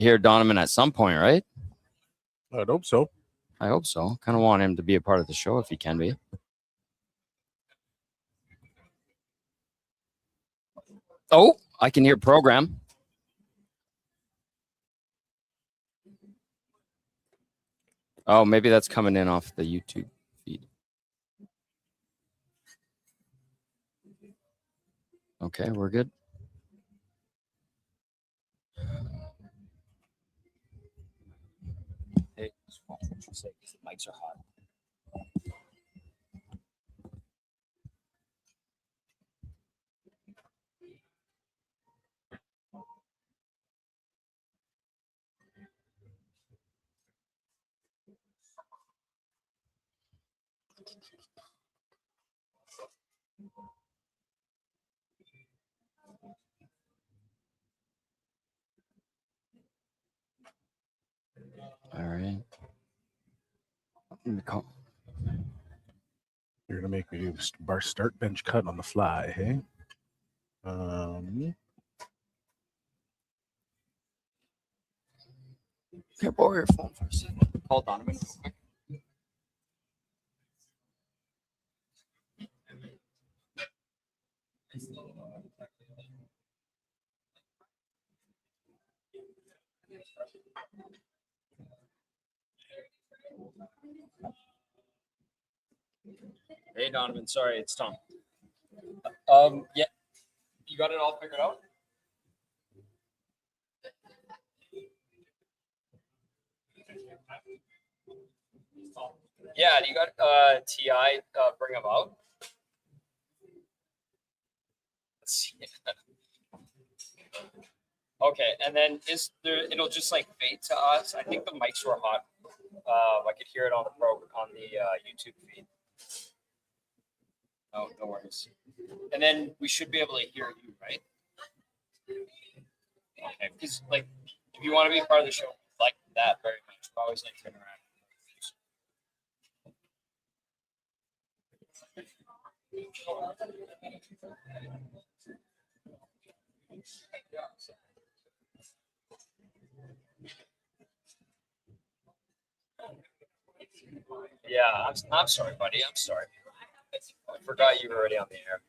hear Donovan at some point, right? I'd hope so. I hope so. Kind of want him to be a part of the show if he can be. Oh, I can hear program. Oh, maybe that's coming in off the YouTube feed. Okay, we're good. Hey, the mics are hot. All right. You're gonna make me do bar start bench cut on the fly, hey? Can I borrow your phone for a second? Call Donovan real quick. Hey Donovan, sorry, it's Tom. Yeah, you got it all figured out? Yeah, you got TI bring them out? Let's see. Okay, and then is there? It'll just like fade to us. I think the mics were hot. I could hear it on the YouTube feed. Oh, no worries. And then we should be able to hear you, right? Okay, because like if you want to be a part of the show, like that very much. I always like to interact. Yeah, I'm sorry, buddy. I'm sorry. I forgot you were already on the air.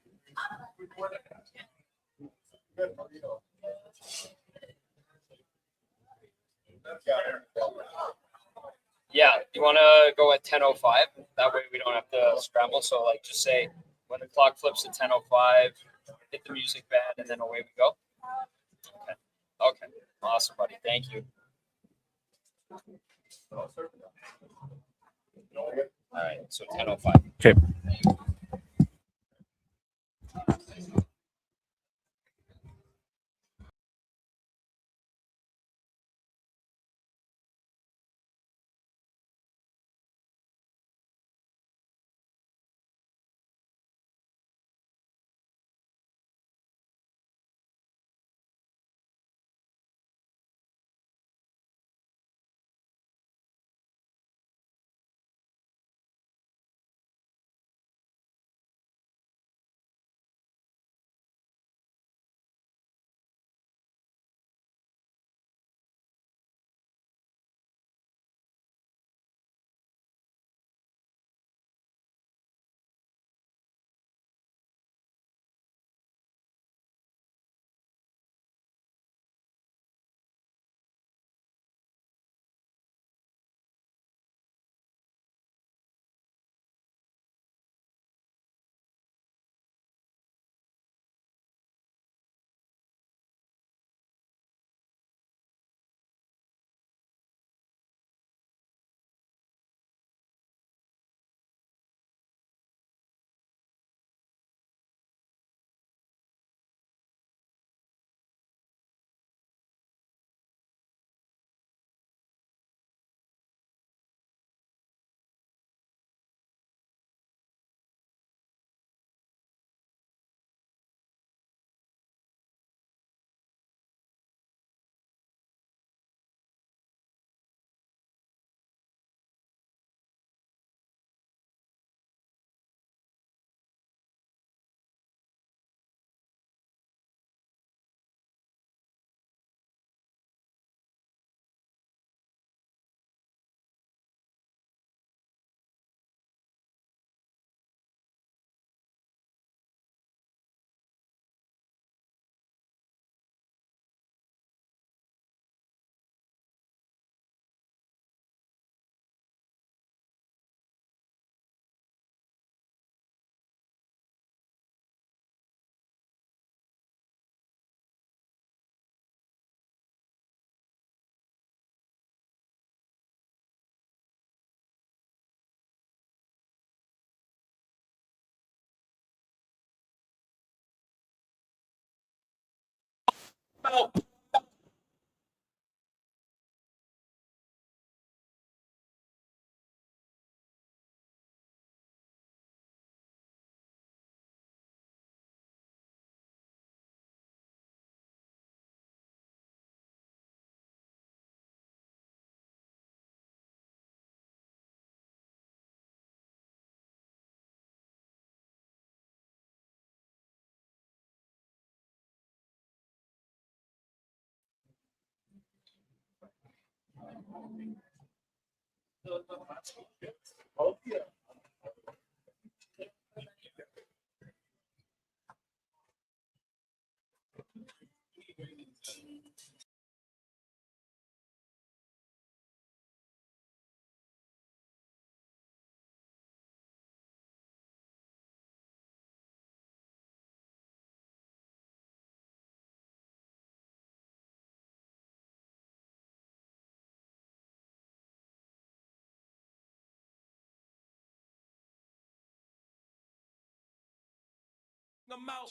Yeah, you want to go at 10:05? That way we don't have to scramble. So like, just say when the clock flips at 10:05, hit the music band, and then away we go. Okay. Okay. Awesome, buddy. Thank you. All right. So 10:05. Okay.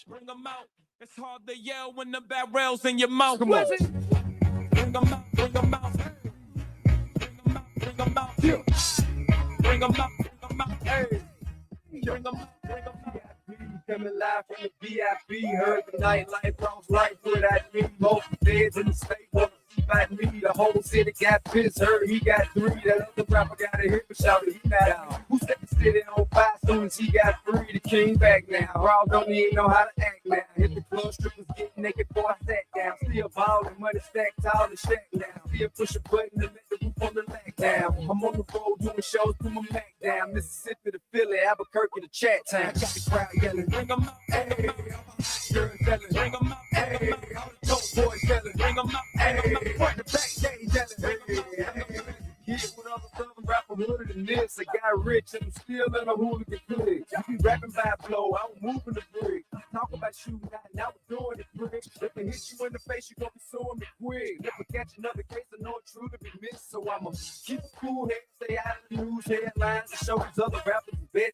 Bring them out. It's hard to yell when the barrel's in your mouth. Come on. Bring them out, bring them out. Bring them out, bring them out. Yeah. Bring them out, bring them out. Hey. Bring them out, bring them out. Coming live from the VIP, heard the nightlife, cross life for that me. Most feds in the state want to see about me. The whole city got pissed, heard he got 3. That other rapper got a hit, but shouted he not out. Who set the city on fire soon as he got 3? The king back now. Raw don't even know how to act now. Hit the club, strippers get naked before I sat down. Still ballin', money stacked tall and shack down. Still push a button to let the roof on the lack down. I'm on the road doing shows, put my Mac down. Mississippi to Philly, Albuquerque to Chat Town. Got the crowd yelling, bring them out. Hey, girls yelling, bring them out. Hey, all the dope boys yelling, bring them out. Hey, front to back, they yelling. Hey, kid with other southern rapper hooded than this. I got rich and I'm still in a hooligan clique. You be rapping by flow, I was moving the brick. Talk about shooting out, now we're doing it brick. If I hit you in the face, you gonna be suing me quick. If I catch another case, I know it's true to be missed. So I'ma keep a cool head, stay out of the news headlines, and show these other rappers a bit.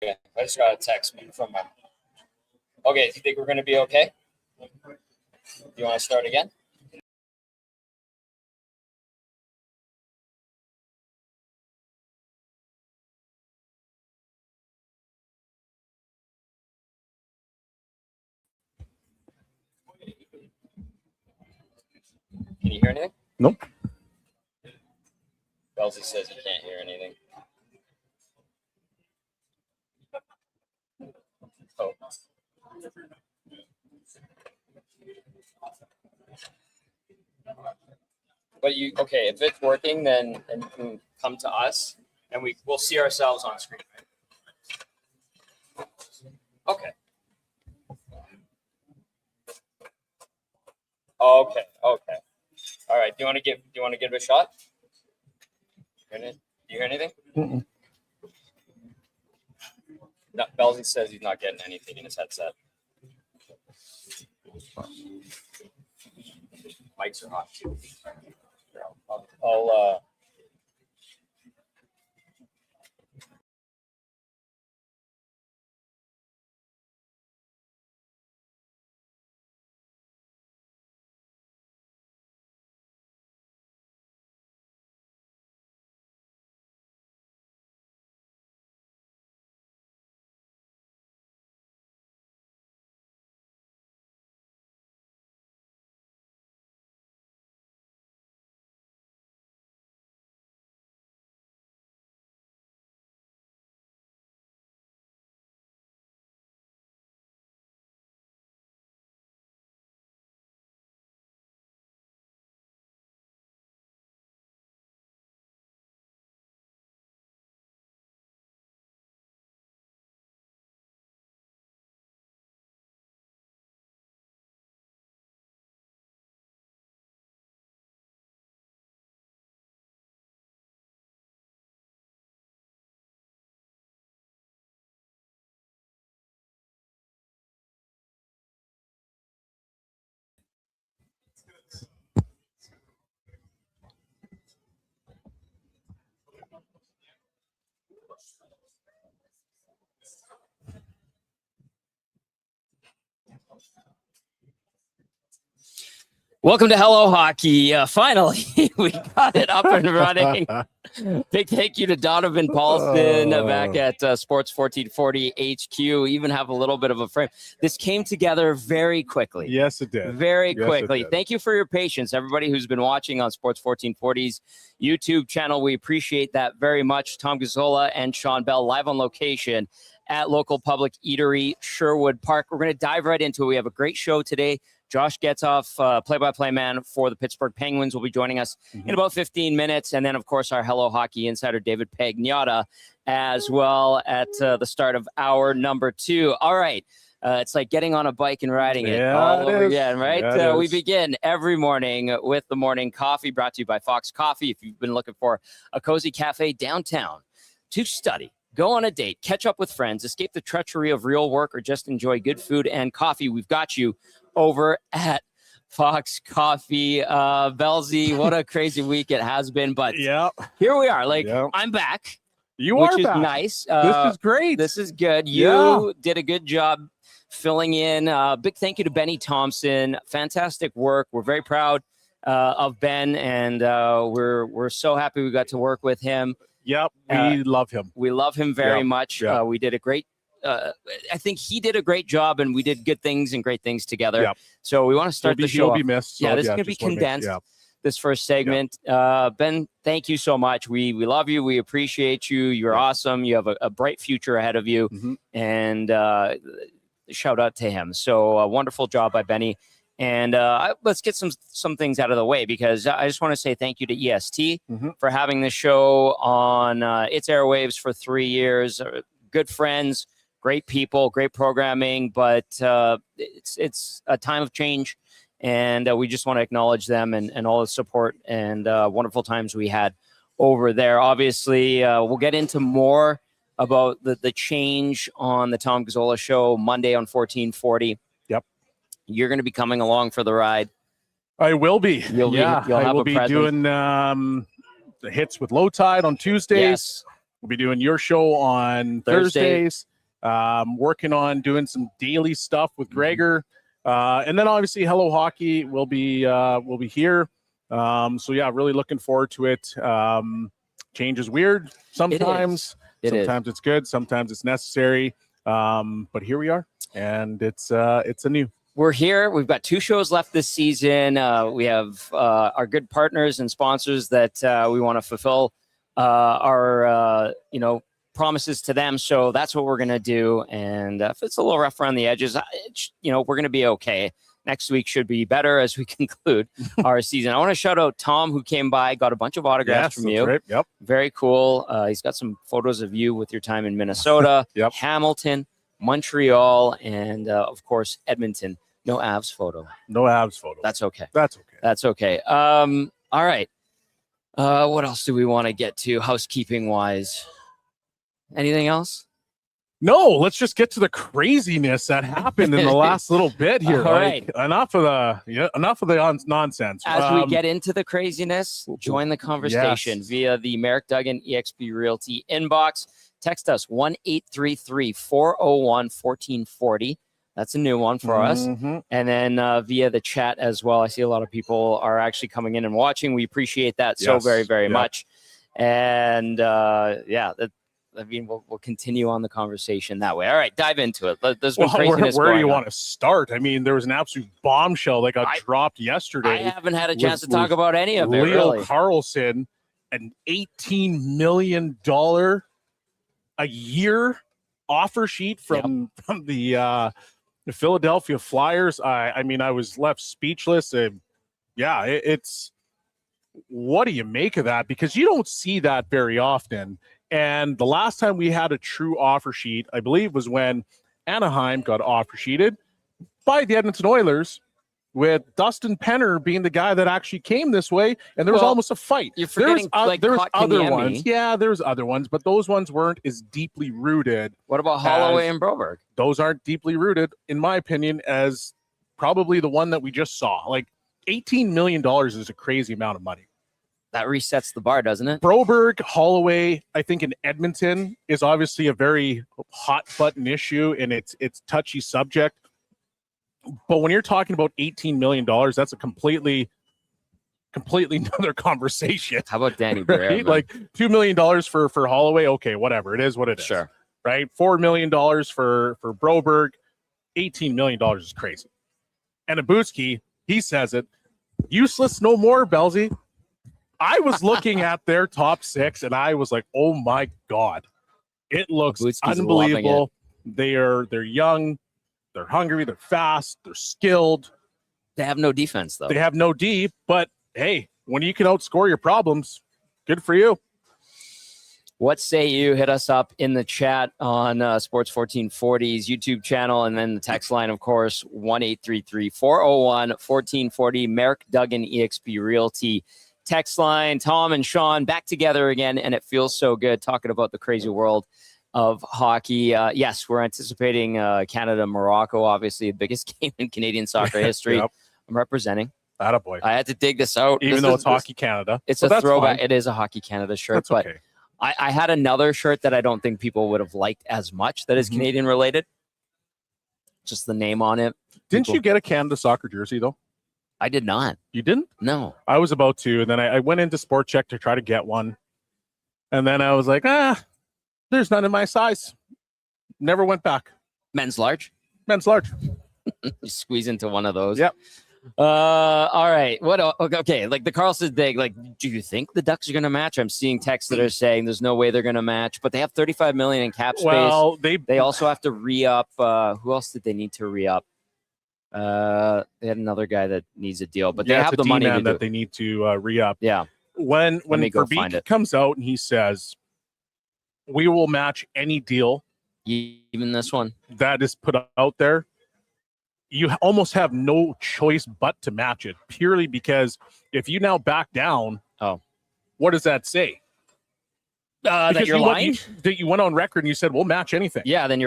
Okay, I just got a text from my. Okay, do you think we're going to be okay? Do you want to start again? Can you hear anything? Nope. Belzy says he can't hear anything. Oh. But okay, if it's working, then you can come to us and we'll see ourselves on screen. Right? Okay. Okay. All right. Do you want to give it a shot? Do you hear anything? Mm-mm. No, Belzy says he's not getting anything in his headset. Mics are hot too. I'll Welcome to Hello Hockey. Finally, we got it up and running. Big thank you to Donovan Paulson back at Sports 1440 HQ. Even have a little bit of a frame. This came together very quickly. Yes, it did. Very Yes, quickly. it did. Thank you for your patience, everybody who's been watching on Sports 1440's YouTube channel. We appreciate that very much. Tom Gazzola and Shawn Belle live on location at local public eatery, Sherwood Park. We're going to dive right into it. We have a great show today. Josh Getzoff, play-by-play man for the Pittsburgh Penguins, will be joining us in about 15 minutes. And then, of course, our Hello Hockey insider, David Pagnotta, as well at the start of hour number 2. All right. It's like getting on a bike and riding it all over again, right? Yeah, we begin every morning with the morning coffee brought to you by Fox Coffee. If you've been looking for a cozy cafe downtown to study, go on a date, catch up with friends, escape the treachery of real work, or just enjoy good food and coffee, we've got you over at Fox Coffee. Belzy, what a crazy week it has been, but here we are. I'm back. Which is back. Nice. This is great. This is good. You did a good job filling in. Big thank you to Benny Thompson. Fantastic work. We're very proud of Ben, and we're so happy we got to work with him. Yep, we love him. We love him very much. Yep. We did a great. I think he did a great job, and we did good things and great things together. Yep. So we want to start the show. He'll be missed. So this is going to be condensed. This first segment. Ben, thank you so much. We love you. We appreciate you. You're awesome. You have a bright future ahead of you. And shout out to him. So a wonderful job by Benny. And let's get some things out of the way, because I just want to say thank you to EST for having the show on its airwaves for 3 years. Good friends, great people, great programming, but it's a time of change, and we just want to acknowledge them and all the support and wonderful times we had over there. Obviously, we'll get into more about the change on the Tom Gazzola show Monday on 1440. Yep. You're going to be coming along for the ride. I will be. You'll I will be doing the hits with Low Tide on Tuesdays. Yes. We'll be doing your show on Thursdays. working on doing some daily stuff with Gregor. And then obviously Hello Hockey will be here. So yeah, really looking forward to it. Change is weird sometimes. Sometimes it's good, sometimes it's necessary. But here we are, and it's a new. We're here. We've got 2 shows left this season. We have our good partners and sponsors that we want to fulfill our promises to them. So that's what we're going to do. And if it's a little rough around the edges, we're going to be okay. Next week should be better as we conclude our season. I want to shout out Tom, who came by, got a bunch of autographs from you. Right. Yep. Very cool. He's got some photos of you with your time in Minnesota, Yep. Hamilton, Montreal, and of course, Edmonton. No abs photo. No abs photo. That's okay. That's okay. That's okay. All right. What else do we want to get to housekeeping wise? Anything else? No, let's just get to the craziness that happened in the last little bit here. All right. Enough of the nonsense. As we get into the craziness, join the conversation via the Merrick Duggan eXp Realty inbox. Text us 1-833-401-1440. That's a new one for us. And then via the chat as well. I see a lot of people are actually coming in and watching. We appreciate that so very, very much. And we'll continue on the conversation that way. All right, dive into it. There's been craziness where do you going want to start? I mean, there was an absolute bombshell that got dropped yesterday. I haven't had a chance to talk about any of it, Leo really. Carlson, an $18 million a year offer sheet from the Philadelphia Flyers. I mean, I was left speechless. It's what do you make of that? Because you don't see that very often. And the last time we had a true offer sheet, I believe, was when Anaheim got offer sheeted by the Edmonton Oilers, with Dustin Penner being the guy that actually came this way, and there was almost a fight. You're forgetting there's other Kotkaniemi. ones. Yeah, there's other ones, but those ones weren't as deeply rooted. What about Holloway and Broberg? Those aren't deeply rooted, in my opinion, as probably the one that we just saw. Like $18 million is a crazy amount of money. That resets the bar, doesn't it? Broberg, Holloway, I think in Edmonton is obviously a very hot button issue, and it's touchy subject. But when you're talking about $18 million, that's a completely another conversation. How about Danny Right? Briere? Like $2 million for Holloway. Okay, whatever. It is what it is. Sure. Right? $4 million for Broberg. $18 million is crazy. And Ibuski, he says it. Useless no more, Bellsy. I was looking at their top 6 and I was like, oh my God. It looks Ibuski's unbelievable. They're young, they're hungry, they're fast, they're skilled. They have no defense, though. They have no D, but hey, when you can outscore your problems, good for you. What say you? Hit us up in the chat on Sports 1440's YouTube channel, and then the text line, of course, 1-833-401-1440, Merrick Duggan eXp Realty text line. Tom and Shawn back together again, and it feels so good talking about the crazy world of hockey. Yes, we're anticipating Canada-Morocco, obviously the biggest game in Canadian soccer history. Yep. I'm representing. Attaboy. I had to dig this out. Even though it's Hockey Canada. It's a throwback. Fine. It is a Hockey Canada shirt, that's but okay. I had another shirt that I don't think people would have liked as much that is Canadian related. Just the name on it. Didn't you get a Canada soccer jersey, though? I did not. You didn't? No. I was about to, and then I went into Sport Check to try to get one. And then I was like, there's none in my size. Never went back. Men's large? Men's large. You squeeze into one of those. Yep. All right. Okay. Like the Carlson thing, like, do you think the Ducks are going to match? I'm seeing texts that are saying there's no way they're going to match, but they have $35 million in cap space. Well, they also have to re-up. Who else did they need to re-up? They had another guy that needs a deal, but they have the money that they need to re-up. Yeah. When Verbeek comes out and he says, we will match any deal, even this one that is put out there, you almost have no choice but to match it, purely because if you now back down, what does that say? That you're lying? That you went on record and you said, we'll match anything. Yeah, then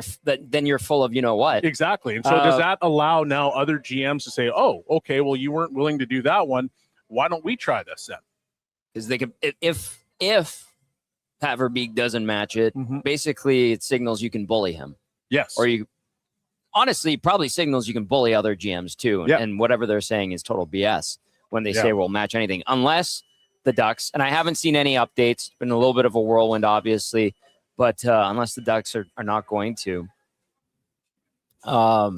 you're full of you know what. Exactly. And so does that allow now other GMs to say, oh, okay, well, you weren't willing to do that one. Why don't we try this then? Because they could, if Pat Verbeek doesn't match it, basically it signals you can bully him. Yes. Or you honestly probably signals you can bully other GMs too. Yeah. And whatever they're saying is total BS when they say we'll match anything, unless the Ducks, and I haven't seen any updates, been a little bit of a whirlwind, obviously, but unless the Ducks are not going to, I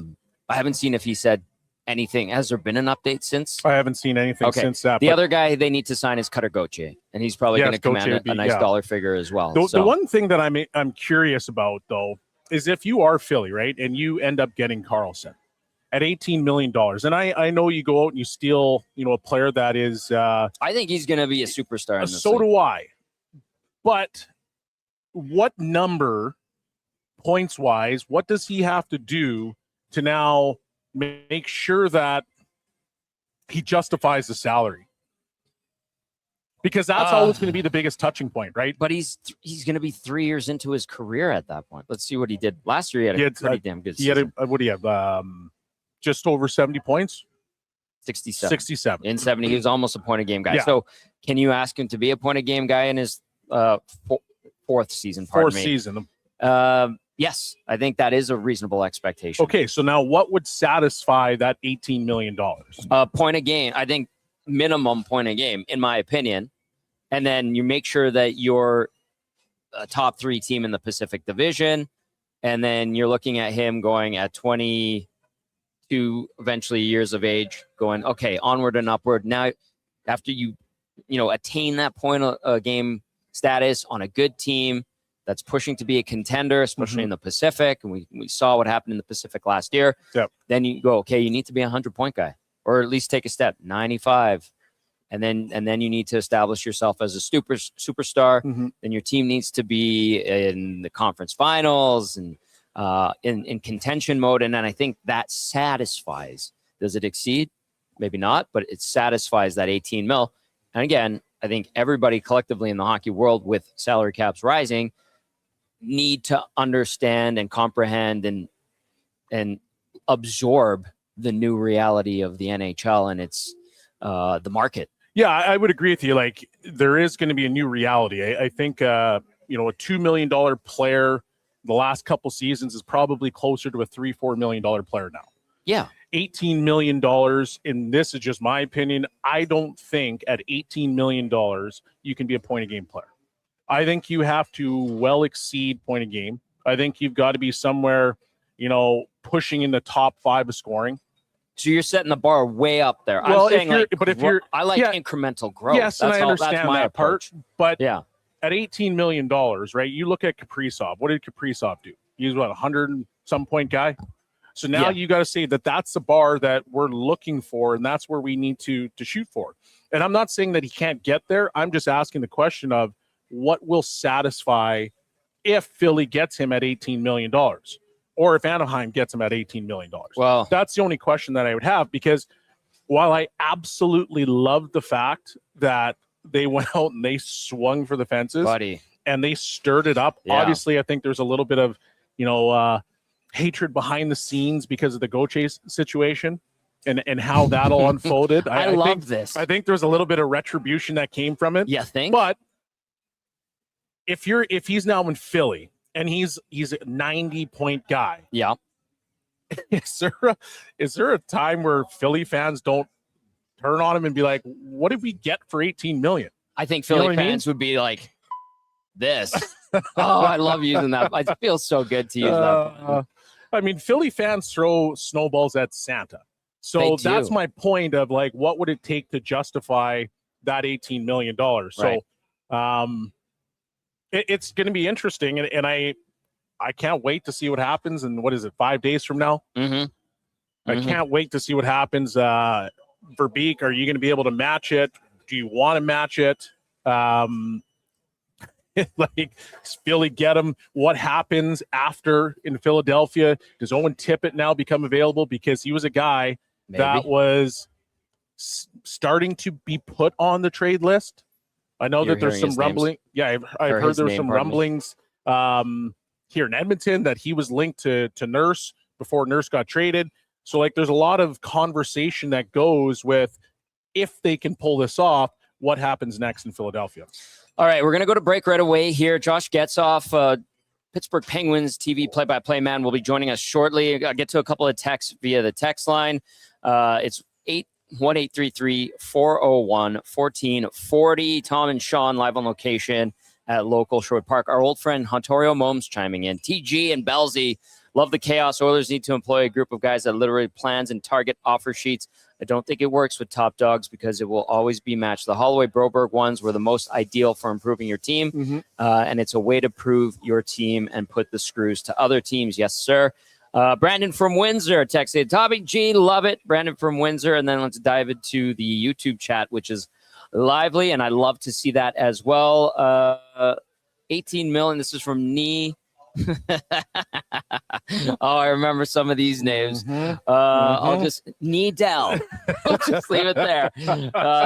haven't seen if he said anything. Has there been an update since? I haven't seen anything since that. The other guy they need to sign is Cutter Gauthier, and he's probably going to command a nice dollar figure as well. The one thing that I'm curious about, though, is if you are Philly, right, and you end up getting Karlsson at $18 million, and I know you go out and you steal, a player that is. I think he's going to be a superstar. So do I. But what number, points wise, what does he have to do to now make sure that he justifies the salary? Because that's always going to be the biggest touching point, right? But he's going to be 3 years into his career at that point. Let's see what he did last year. He had a pretty damn good season. What do you have? Just over 70 points. 67 in 70. He was almost a point a game guy. Yeah. So can you ask him to be a point a game guy in his fourth season? Yes, I think that is a reasonable expectation. Okay, so now what would satisfy that $18 million? Point a game. I think minimum point a game, in my opinion. And then you make sure that you're a top 3 team in the Pacific Division. And then you're looking at him going at 22 eventually years of age, going, okay, onward and upward. Now, after you attain that point a game status on a good team that's pushing to be a contender, especially in the Pacific, and we saw what happened in the Pacific last year. Yep. Then you go, okay, you need to be a 100-point guy, or at least take a step, 95, and then you need to establish yourself as a superstar. Then your team needs to be in the conference finals and in contention mode, and then I think that satisfies. Does it exceed? Maybe not, but it satisfies that 18 mil. And again, I think everybody collectively in the hockey world, with salary caps rising, need to understand and comprehend and absorb the new reality of the NHL and its the market. Yeah, I would agree with you. Like, there is going to be a new reality. I think a $2 million player the last couple seasons is probably closer to a $3-4 million player now. Yeah. $18 million, and this is just my opinion, I don't think at $18 million you can be a point-a-game player. I think you have to well exceed point a game. I think you've got to be somewhere, pushing in the top 5 of scoring. So you're setting the bar way up there. Well, I'm saying I like yeah, incremental growth. Yes, and I understand my that approach. part. But at $18 million, right? You look at Kaprizov. What did Kaprizov do? He was 100 and some point guy. So now you got to say that that's the bar that we're looking for, and that's where we need to shoot for. And I'm not saying that he can't get there. I'm just asking the question of what will satisfy if Philly gets him at $18 million or if Anaheim gets him at $18 million. Well, that's the only question that I would have, because while I absolutely love the fact that they went out and they swung for the fences and they stirred it up, obviously I think there's a little bit of, hatred behind the scenes because of the Gauthier situation and how that all unfolded. I love this. I think there's a little bit of retribution that came from it. You think? But if he's now in Philly and he's a 90-point guy, is there a time where Philly fans don't turn on him and be like, what did we get for $18 million? I think Philly fans would be like, this. Oh, I love using that. It feels so good to use that. I mean, Philly fans throw snowballs at Santa. So that's my point of, like, what would it take to justify that $18 million? So it's going to be interesting. And I can't wait to see what happens. And what is it, 5 days from now? I can't wait to see what happens. Verbeek, are you going to be able to match it? Do you want to match it? Like, does Philly get him? What happens after in Philadelphia? Does Owen Tippett now become available? Because he was a guy that was starting to be put on the trade list. I know that there's some rumbling. Yeah, I've heard there's some rumblings here in Edmonton that he was linked to Nurse before Nurse got traded. So, like, there's a lot of conversation that goes with, if they can pull this off, what happens next in Philadelphia. All right, we're going to go to break right away here. Josh Getzoff Pittsburgh Penguins TV play-by-play man, will be joining us shortly. I'll get to a couple of texts via the text line. It's 1-833-401-1440. Tom and Shawn live on location at local Sherwood Park. Our old friend Hontorio Momes chiming in. TG and Bellsy, love the chaos. Oilers need to employ a group of guys that literally plans and target offer sheets. I don't think it works with top dogs because it will always be matched. The Holloway-Broberg ones were the most ideal for improving your team, and it's a way to prove your team and put the screws to other teams. Yes, sir. Brandon from Windsor texted, Topic G, love it. Brandon from Windsor. And then let's dive into the YouTube chat, which is lively, and I love to see that as well. 18 million. This is from Nee. I remember some of these names. I'll just Needell. I'll just leave it there.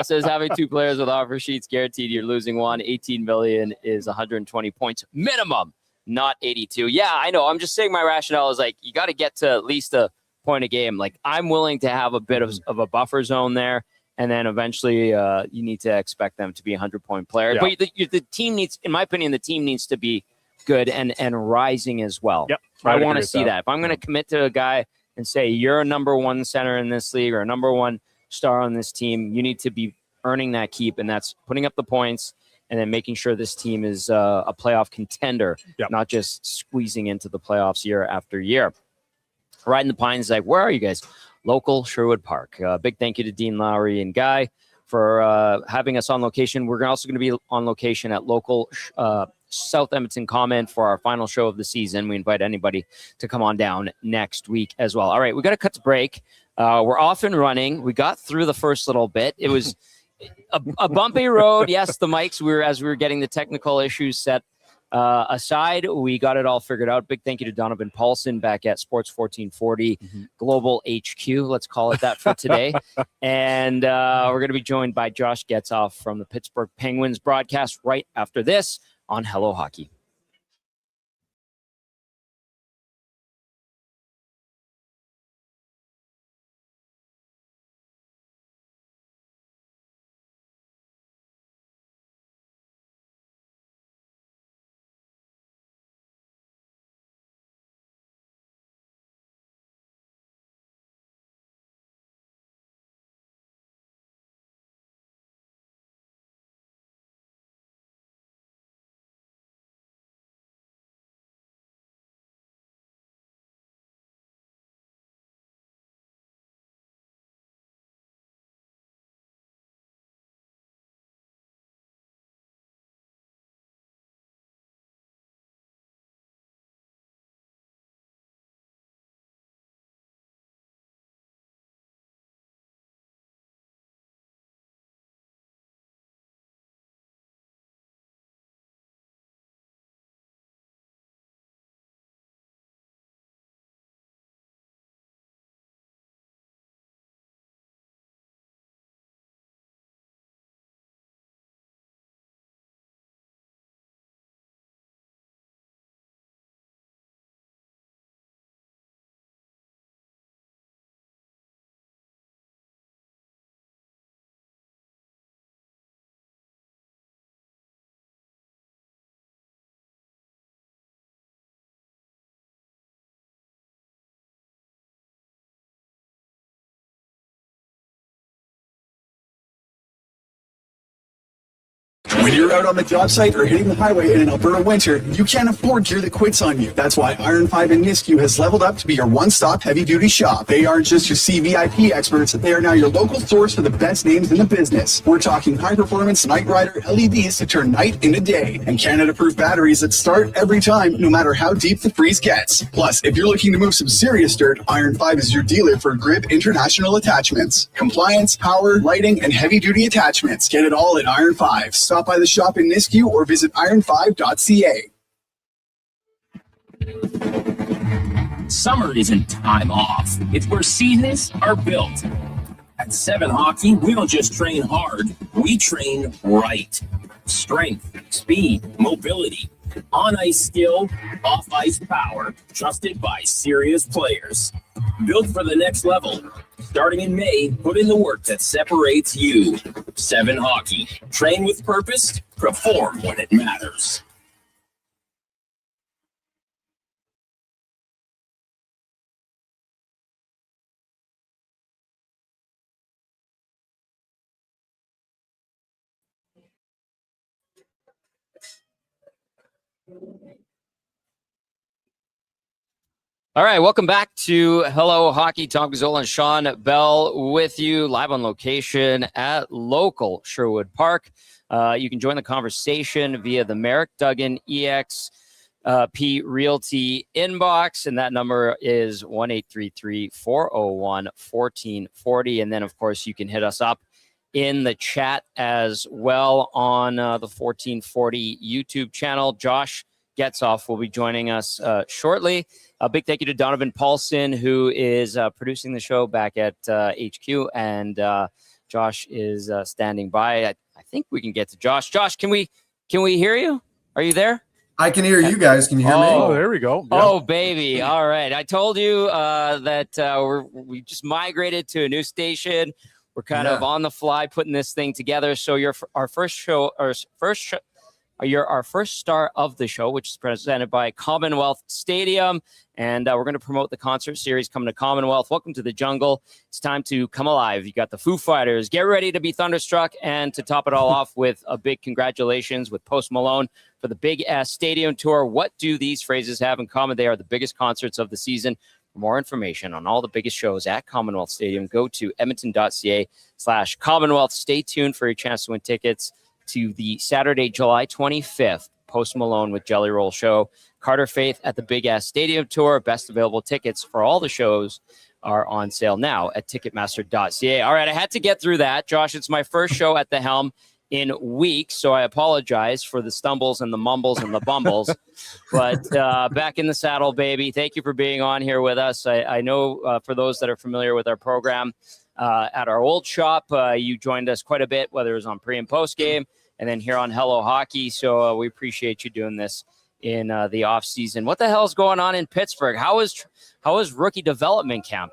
Says having two players with offer sheets guaranteed you're losing one. 18 million is 120 points minimum, not 82. Yeah, I know. I'm just saying my rationale is like you got to get to at least a point a game. Like I'm willing to have a bit of a buffer zone there. And then eventually you need to expect them to be a 100-point player. But the team needs, in my opinion, the team needs to be good and rising as well. Yep, I want to see that. If I'm going to commit to a guy and say, you're a number one center in this league or a number one star on this team, you need to be earning that keep. And that's putting up the points and then making sure this team is a playoff contender, not just squeezing into the playoffs year after year. Riding the Pines, like, where are you guys? Local Sherwood Park. Big thank you to Dean Lowry and Guy for having us on location. We're also going to be on location at local South Edmonton Comment for our final show of the season. We invite anybody to come on down next week as well. All right, we got to cut to break. We're off and running. We got through the first little bit. It was a bumpy road. Yes, the mics, as we were getting the technical issues set aside, we got it all figured out. Big thank you to Donovan Paulson back at Sports 1440 Global HQ. Let's call it that for today. And we're going to be joined by Josh Getzoff from the Pittsburgh Penguins broadcast right after this on Hello Hockey. When you're out on the job site or hitting the highway in an Alberta winter, you can't afford gear that quits on you. That's why Iron 5 and Nisku has leveled up to be your one-stop heavy-duty shop. They aren't just your CVIP experts, they are now your local source for the best names in the business. We're talking high-performance Night Rider LEDs to turn night into day, and Canada-proof batteries that start every time, no matter how deep the freeze gets. Plus, if you're looking to move some serious dirt, Iron 5 is your dealer for Grip International Attachments. Compliance, power, lighting, and heavy-duty attachments. Get it all at Iron 5. Stop by the shop in Nisku or visit iron5.ca. Summer isn't time off. It's where seasons are built. At 7 Hockey, we don't just train hard, we train right. Strength, speed, mobility, on-ice skill, off-ice power, trusted by serious players. Built for the next level. Starting in May, put in the work that separates you. 7 Hockey. Train with purpose, perform when it matters. All right, welcome back to Hello Hockey. Tom Gazzola and Shawn Belle with you live on location at local Sherwood Park. You can join the conversation via the Merrick Duggan EXP Realty inbox, and that number is 1-833-401-1440. And then, of course, you can hit us up in the chat as well on the 1440 YouTube channel. Josh Getzoff will be joining us shortly. A big thank you to Donovan Paulson, who is producing the show back at HQ, and Josh is standing by. I think we can get to Josh. Josh, can we hear you? Are you there? I can hear you guys. Can you hear me? Oh, there we go. Yeah. Oh, baby. All right. I told you that we just migrated to a new station. We're kind of on the fly putting this thing together. So you're our first show, you're our first star of the show, which is presented by Commonwealth Stadium. And we're going to promote the concert series coming to Commonwealth. Welcome to the jungle. It's time to come alive. You got the Foo Fighters. Get ready to be thunderstruck. And to top it all off with a big congratulations with Post Malone for the Big Ass Stadium Tour. What do these phrases have in common? They are the biggest concerts of the season. For more information on all the biggest shows at Commonwealth Stadium, go to edmonton.ca/Commonwealth. Stay tuned for your chance to win tickets to the Saturday, July 25th, Post Malone with Jelly Roll show. Carter Faith at the Big Ass Stadium Tour. Best available tickets for all the shows are on sale now at ticketmaster.ca. All right, I had to get through that. Josh, it's my first show at the helm in weeks, so I apologize for the stumbles and the mumbles and the bumbles. But back in the saddle, baby. Thank you for being on here with us. I know for those that are familiar with our program, at our old shop, you joined us quite a bit, whether it was on pre and post game, and then here on Hello Hockey. So we appreciate you doing this in the off season. What the hell's going on in Pittsburgh? How is rookie development camp?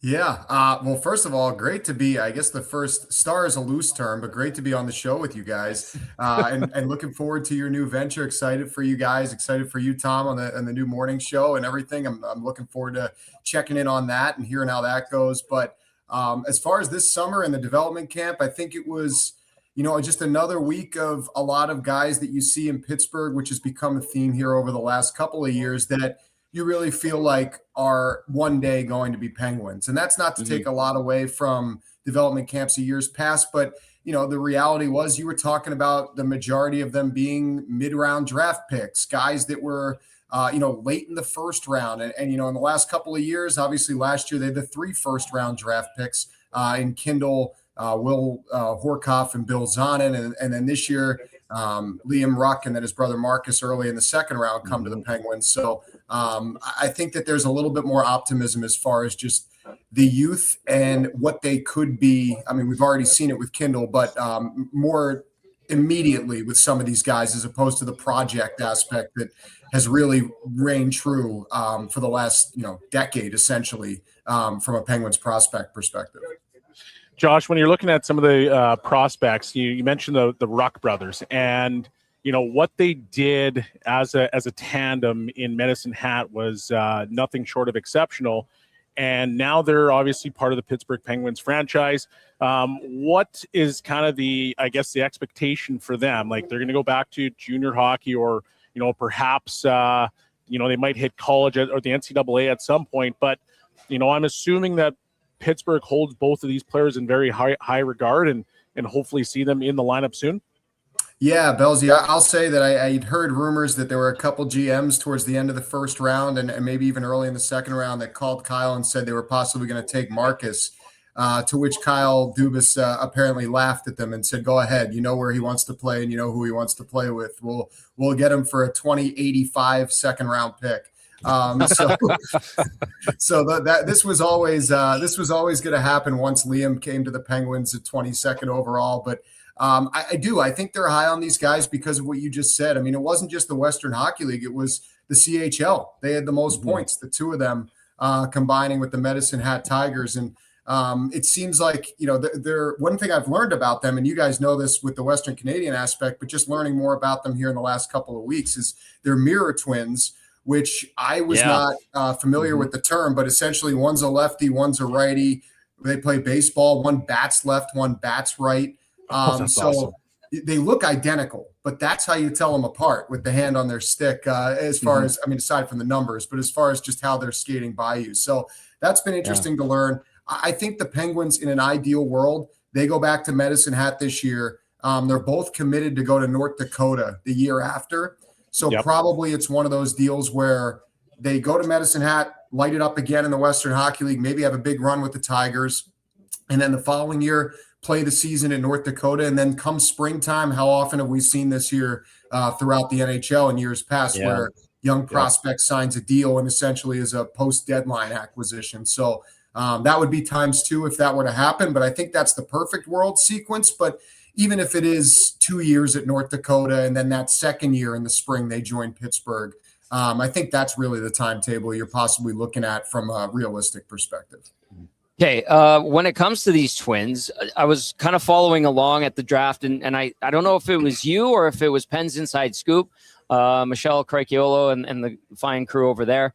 Yeah. Well, first of all, great to be, I guess the first star is a loose term, but great to be on the show with you guys, and looking forward to your new venture. Excited for you guys. Excited for you, Tom, on the new morning show and everything. I'm looking forward to checking in on that and hearing how that goes. But as far as this summer and the development camp, I think it was, just another week of a lot of guys that you see in Pittsburgh, which has become a theme here over the last couple of years that you really feel like are one day going to be Penguins. And that's not to take a lot away from development camps of years past, but the reality was you were talking about the majority of them being mid-round draft picks, guys that were late in the first round. And in the last couple of years, obviously last year, they had the 3 first-round draft picks in Kindle, Will Horkoff, and Bill Zonin. And then this year, Liam Ruck and then his brother Marcus early in the second round come to the Penguins. So I think that there's a little bit more optimism as far as just the youth and what they could be. I mean, we've already seen it with Kindle, but more immediately with some of these guys as opposed to the project aspect that has really reigned true for the last decade, essentially, from a Penguins prospect perspective. Josh, when you're looking at some of the prospects, you mentioned the Ruck brothers, and what they did as a tandem in Medicine Hat was nothing short of exceptional. And now they're obviously part of the Pittsburgh Penguins franchise. What is kind of the expectation for them? Like, they're going to go back to junior hockey, or perhaps they might hit college or the NCAA at some point. But I'm assuming that Pittsburgh holds both of these players in very high regard, and hopefully see them in the lineup soon. Yeah, Bellsy, I'll say that I'd heard rumors that there were a couple GMs towards the end of the first round and maybe even early in the second round that called Kyle and said they were possibly going to take Marcus, to which Kyle Dubas apparently laughed at them and said, go ahead, you know where he wants to play and you know who he wants to play with. We'll get him for a 2085 second round pick. So this was always going to happen once Liam came to the Penguins at 22nd overall. But I think they're high on these guys because of what you just said. I mean, it wasn't just the Western Hockey League. It was the CHL. They had the most points, the two of them combining with the Medicine Hat Tigers. And it seems like, they're one thing I've learned about them, and you guys know this with the Western Canadian aspect, but just learning more about them here in the last couple of weeks is they're mirror twins, which I was not familiar with the term, but essentially one's a lefty, one's a righty. They play baseball. One bats left, one bats right. That's awesome. they look identical, but that's how you tell them apart with the hand on their stick. As far as, I mean, aside from the numbers, but as far as just how they're skating by you. So that's been interesting to learn. I think the Penguins, in an ideal world, they go back to Medicine Hat this year. They're both committed to go to North Dakota the year after. So probably it's one of those deals where they go to Medicine Hat, light it up again in the Western Hockey League, maybe have a big run with the Tigers, and then the following year play the season in North Dakota. And then come springtime, how often have we seen this year throughout the NHL in years past where young prospect signs a deal and essentially is a post-deadline acquisition. So that would be times 2 if that were to happen. But I think that's the perfect world sequence. But even if it is 2 years at North Dakota and then that second year in the spring they join Pittsburgh, I think that's really the timetable you're possibly looking at from a realistic perspective. Okay, when it comes to these Twins, I was kind of following along at the draft, and I don't know if it was you or if it was Penn's Inside Scoop, Michelle Craichiolo and the fine crew over there.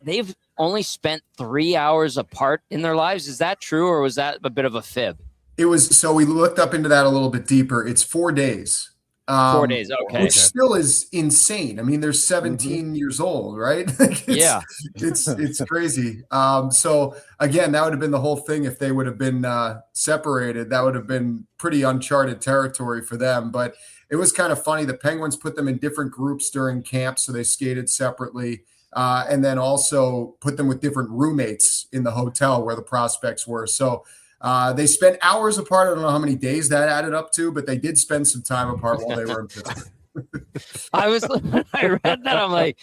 They've only spent 3 hours apart in their lives. Is that true, or was that a bit of a fib? It was. So we looked up into that a little bit deeper. It's 4 days. 4 days, okay. Which still is insane. I mean, they're 17 years old, right? It's crazy. So again, that would have been the whole thing if they would have been separated. That would have been pretty uncharted territory for them. But it was kind of funny. The Penguins put them in different groups during camp, so they skated separately, and then also put them with different roommates in the hotel where the prospects were. So they spent hours apart. I don't know how many days that added up to, but they did spend some time apart while they were in Pittsburgh. I read that. I'm like,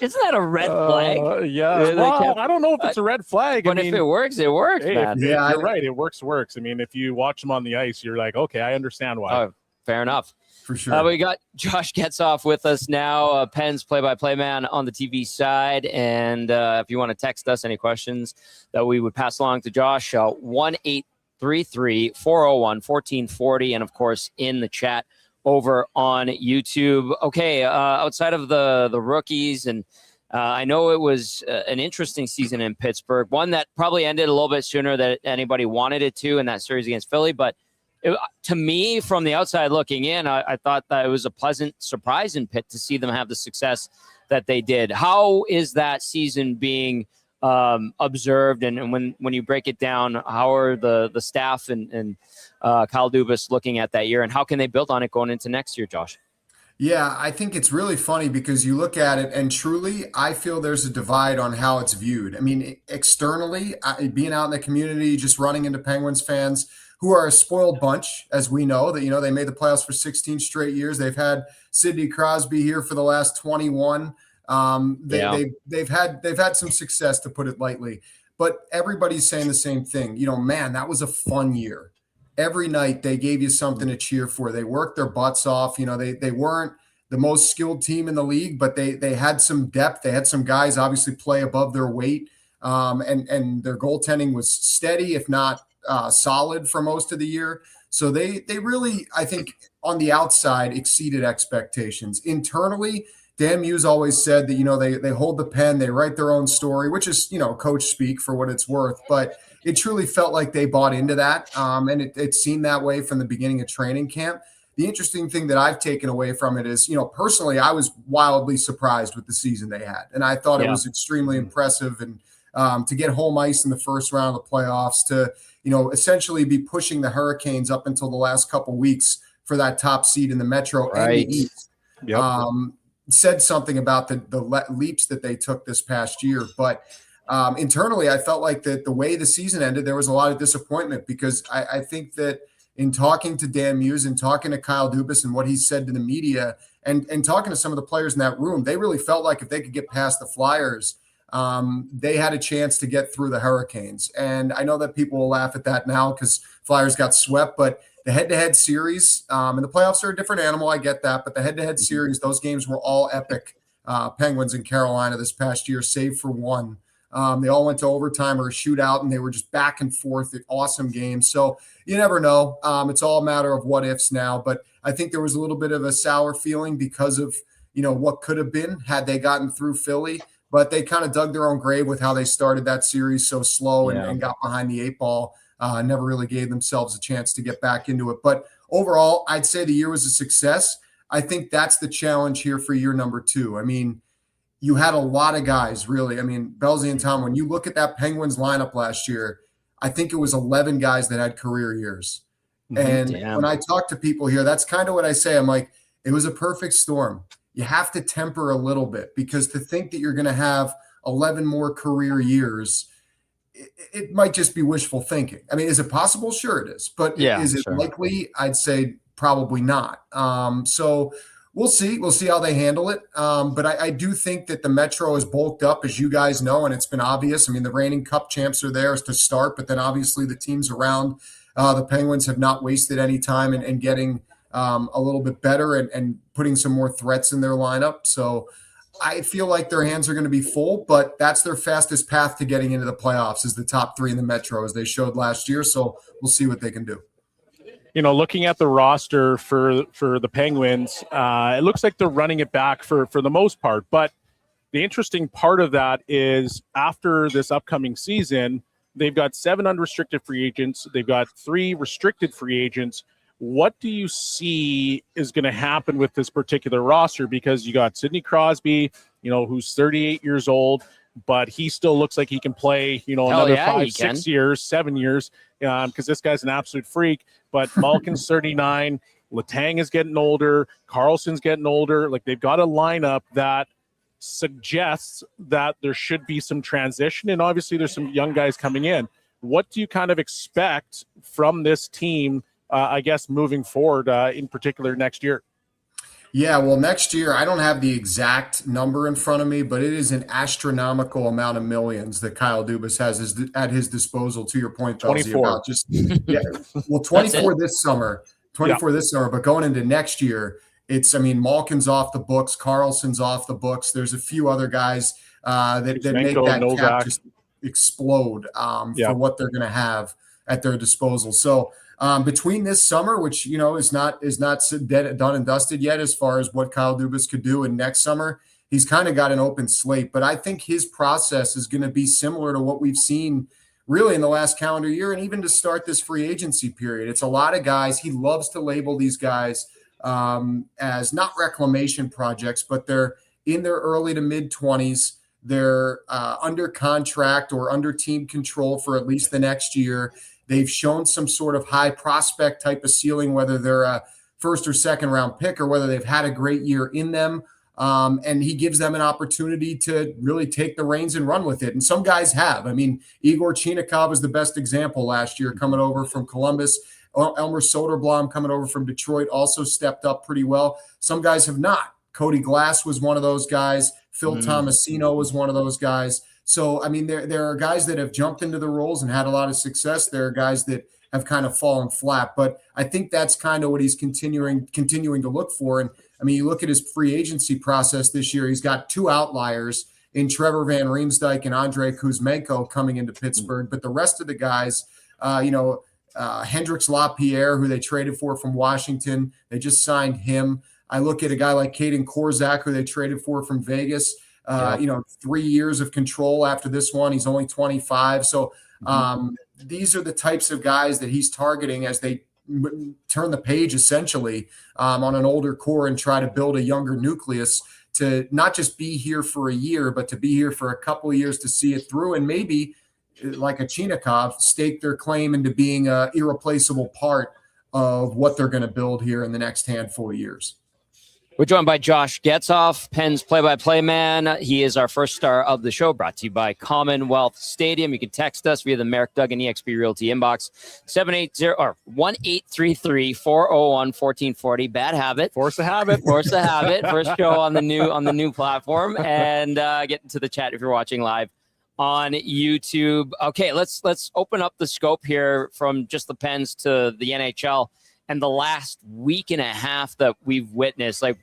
isn't that a red flag? Well, I don't know if it's a red flag. But if it works, it works, man. Yeah, you're right. It works. I mean, if you watch them on the ice, you're like, okay, I understand why. Oh, fair enough. For sure. We got Josh Getzoff with us now, Penn's play-by-play man on the TV side. And if you want to text us any questions that we would pass along to Josh, 1-833-401-1440. And, of course, in the chat over on YouTube. Okay, outside of the rookies, and I know it was an interesting season in Pittsburgh, one that probably ended a little bit sooner than anybody wanted it to in that series against Philly, but to me, from the outside looking in, I thought that it was a pleasant surprise in Pitt to see them have the success that they did. How is that season being observed? And when you break it down, how are the staff and Kyle Dubas looking at that year? And how can they build on it going into next year, Josh? Yeah, I think it's really funny because you look at it and truly, I feel there's a divide on how it's viewed. I mean, externally, being out in the community, just running into Penguins fans, who are a spoiled bunch, as we know, that, they made the playoffs for 16 straight years. They've had Sidney Crosby here for the last 21. They've had some success, to put it lightly, but everybody's saying the same thing. Man, that was a fun year. Every night they gave you something to cheer for. They worked their butts off. They weren't the most skilled team in the league, but they had some depth. They had some guys obviously play above their weight, and their goaltending was steady, if not solid for most of the year. So they really, I think, on the outside exceeded expectations. Internally, Dan Muse always said that, they hold the pen, they write their own story, which is, coach speak for what it's worth. But it truly felt like they bought into that. And it seemed that way from the beginning of training camp. The interesting thing that I've taken away from it is, personally, I was wildly surprised with the season they had. And I thought it was extremely impressive. And to get home ice in the first round of the playoffs, to essentially be pushing the Hurricanes up until the last couple weeks for that top seed in the Metro and the East. Said something about the leaps that they took this past year. But internally, I felt like that the way the season ended, there was a lot of disappointment, because I think that in talking to Dan Muse and talking to Kyle Dubas and what he said to the media and talking to some of the players in that room, they really felt like if they could get past the Flyers, they had a chance to get through the Hurricanes. And I know that people will laugh at that now because Flyers got swept, but the head-to-head series, and the playoffs are a different animal, I get that, but the head-to-head series, those games were all epic. Penguins in Carolina this past year, save for one. They all went to overtime or a shootout, and they were just back and forth, awesome games. So you never know. It's all a matter of what ifs now, but I think there was a little bit of a sour feeling because of, what could have been had they gotten through Philly. But they kind of dug their own grave with how they started that series so slow and got behind the 8 ball. Never really gave themselves a chance to get back into it. But overall, I'd say the year was a success. I think that's the challenge here for year number 2. I mean, you had a lot of guys, really. I mean, Belzy and Tom, when you look at that Penguins lineup last year, I think it was 11 guys that had career years. And when I talk to people here, that's kind of what I say. I'm like, it was a perfect storm. You have to temper a little bit, because to think that you're going to have 11 more career years, it might just be wishful thinking. I mean, is it possible? Sure it is. But is it likely? I'd say probably not. So we'll see. We'll see how they handle it. But I do think that the Metro is bulked up, as you guys know, and it's been obvious. I mean, the reigning Cup champs are there to start, but then obviously the teams around the Penguins have not wasted any time in getting a little bit better and putting some more threats in their lineup. So I feel like their hands are going to be full, but that's their fastest path to getting into the playoffs, is the top 3 in the Metro, as they showed last year. So we'll see what they can do. You know, looking at the roster for the Penguins, it looks like they're running it back for the most part. But the interesting part of that is, after this upcoming season, they've got 7 unrestricted free agents. They've got 3 restricted free agents. What do you see is going to happen with this particular roster? Because you got Sidney Crosby, you know, who's 38 years old, but he still looks like he can play, you know, another 5, 6 years, 7 years, because this guy's an absolute freak. But Malkin's 39, Letang is getting older, Carlson's getting older. Like, they've got a lineup that suggests that there should be some transition, and obviously there's some young guys coming in. What do you kind of expect from this team, I guess, moving forward, in particular next year? Yeah, well, next year, I don't have the exact number in front of me, but it is an astronomical amount of millions that Kyle Dubas has at his disposal, to your point, Chelsea, 24. about just, yeah, well, 24 this summer, 24 this summer, but going into next year, it's, I mean, Malkin's off the books, Carlson's off the books. There's a few other guys that make that cap just explode for what they're going to have at their disposal. So between this summer, which, you know, is not done and dusted yet as far as what Kyle Dubas could do, and next summer, he's kind of got an open slate. But I think his process is going to be similar to what we've seen really in the last calendar year, and even to start this free agency period. It's a lot of guys. He loves to label these guys as not reclamation projects, but they're in their early to mid 20s. They're under contract or under team control for at least the next year. They've shown some sort of high prospect type of ceiling, whether they're a first or second round pick or whether they've had a great year in them. And he gives them an opportunity to really take the reins and run with it. And some guys have. I mean, Igor Chinikov is the best example last year, coming over from Columbus. Elmer Soderblom coming over from Detroit also stepped up pretty well. Some guys have not. Cody Glass was one of those guys. Phil Tomasino was one of those guys. So, I mean, there are guys that have jumped into the roles and had a lot of success. There are guys that have kind of fallen flat. But I think that's kind of what he's continuing to look for. And, I mean, you look at his free agency process this year, he's got 2 outliers in Trevor Van Riemsdyk and Andrei Kuzmenko coming into Pittsburgh. But the rest of the guys, Hendrix Lapierre, who they traded for from Washington, they just signed him. I look at a guy like Caden Korzak, who they traded for from Vegas. 3 years of control after this one. He's only 25. So these are the types of guys that he's targeting as they turn the page, essentially, on an older core and try to build a younger nucleus to not just be here for a year, but to be here for a couple of years to see it through, and maybe, like a Chinikov, stake their claim into being an irreplaceable part of what they're going to build here in the next handful of years. We're joined by Josh Getzoff, Penn's play-by-play man. He is our first star of the show, brought to you by Commonwealth Stadium. You can text us via the Merrick Duggan eXp Realty inbox, 1-833-401-1440. Bad habit. Force the habit. Force the habit. First show on the new platform. And get into the chat if you're watching live on YouTube. Okay, let's open up the scope here from just the Pens to the NHL and the last week and a half that we've witnessed. Like,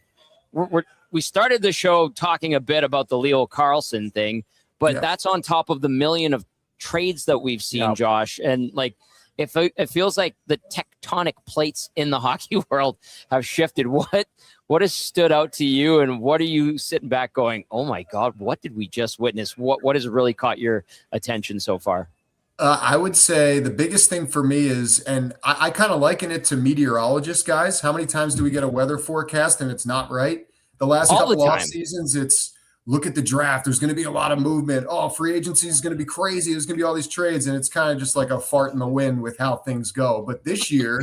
we started the show talking a bit about the Leo Carlsson thing, but that's on top of the million of trades that we've seen, Josh. And like, it feels like the tectonic plates in the hockey world have shifted. What has stood out to you, and what are you sitting back going, oh my God, what did we just witness? What has really caught your attention so far? I would say the biggest thing for me is, and I kind of liken it to meteorologists, guys. How many times do we get a weather forecast and it's not right? The last All the couple off time. seasons, it's look at the draft. There's going to be a lot of movement. Oh, free agency is going to be crazy. There's going to be all these trades, and it's kind of just like a fart in the wind with how things go. But this year,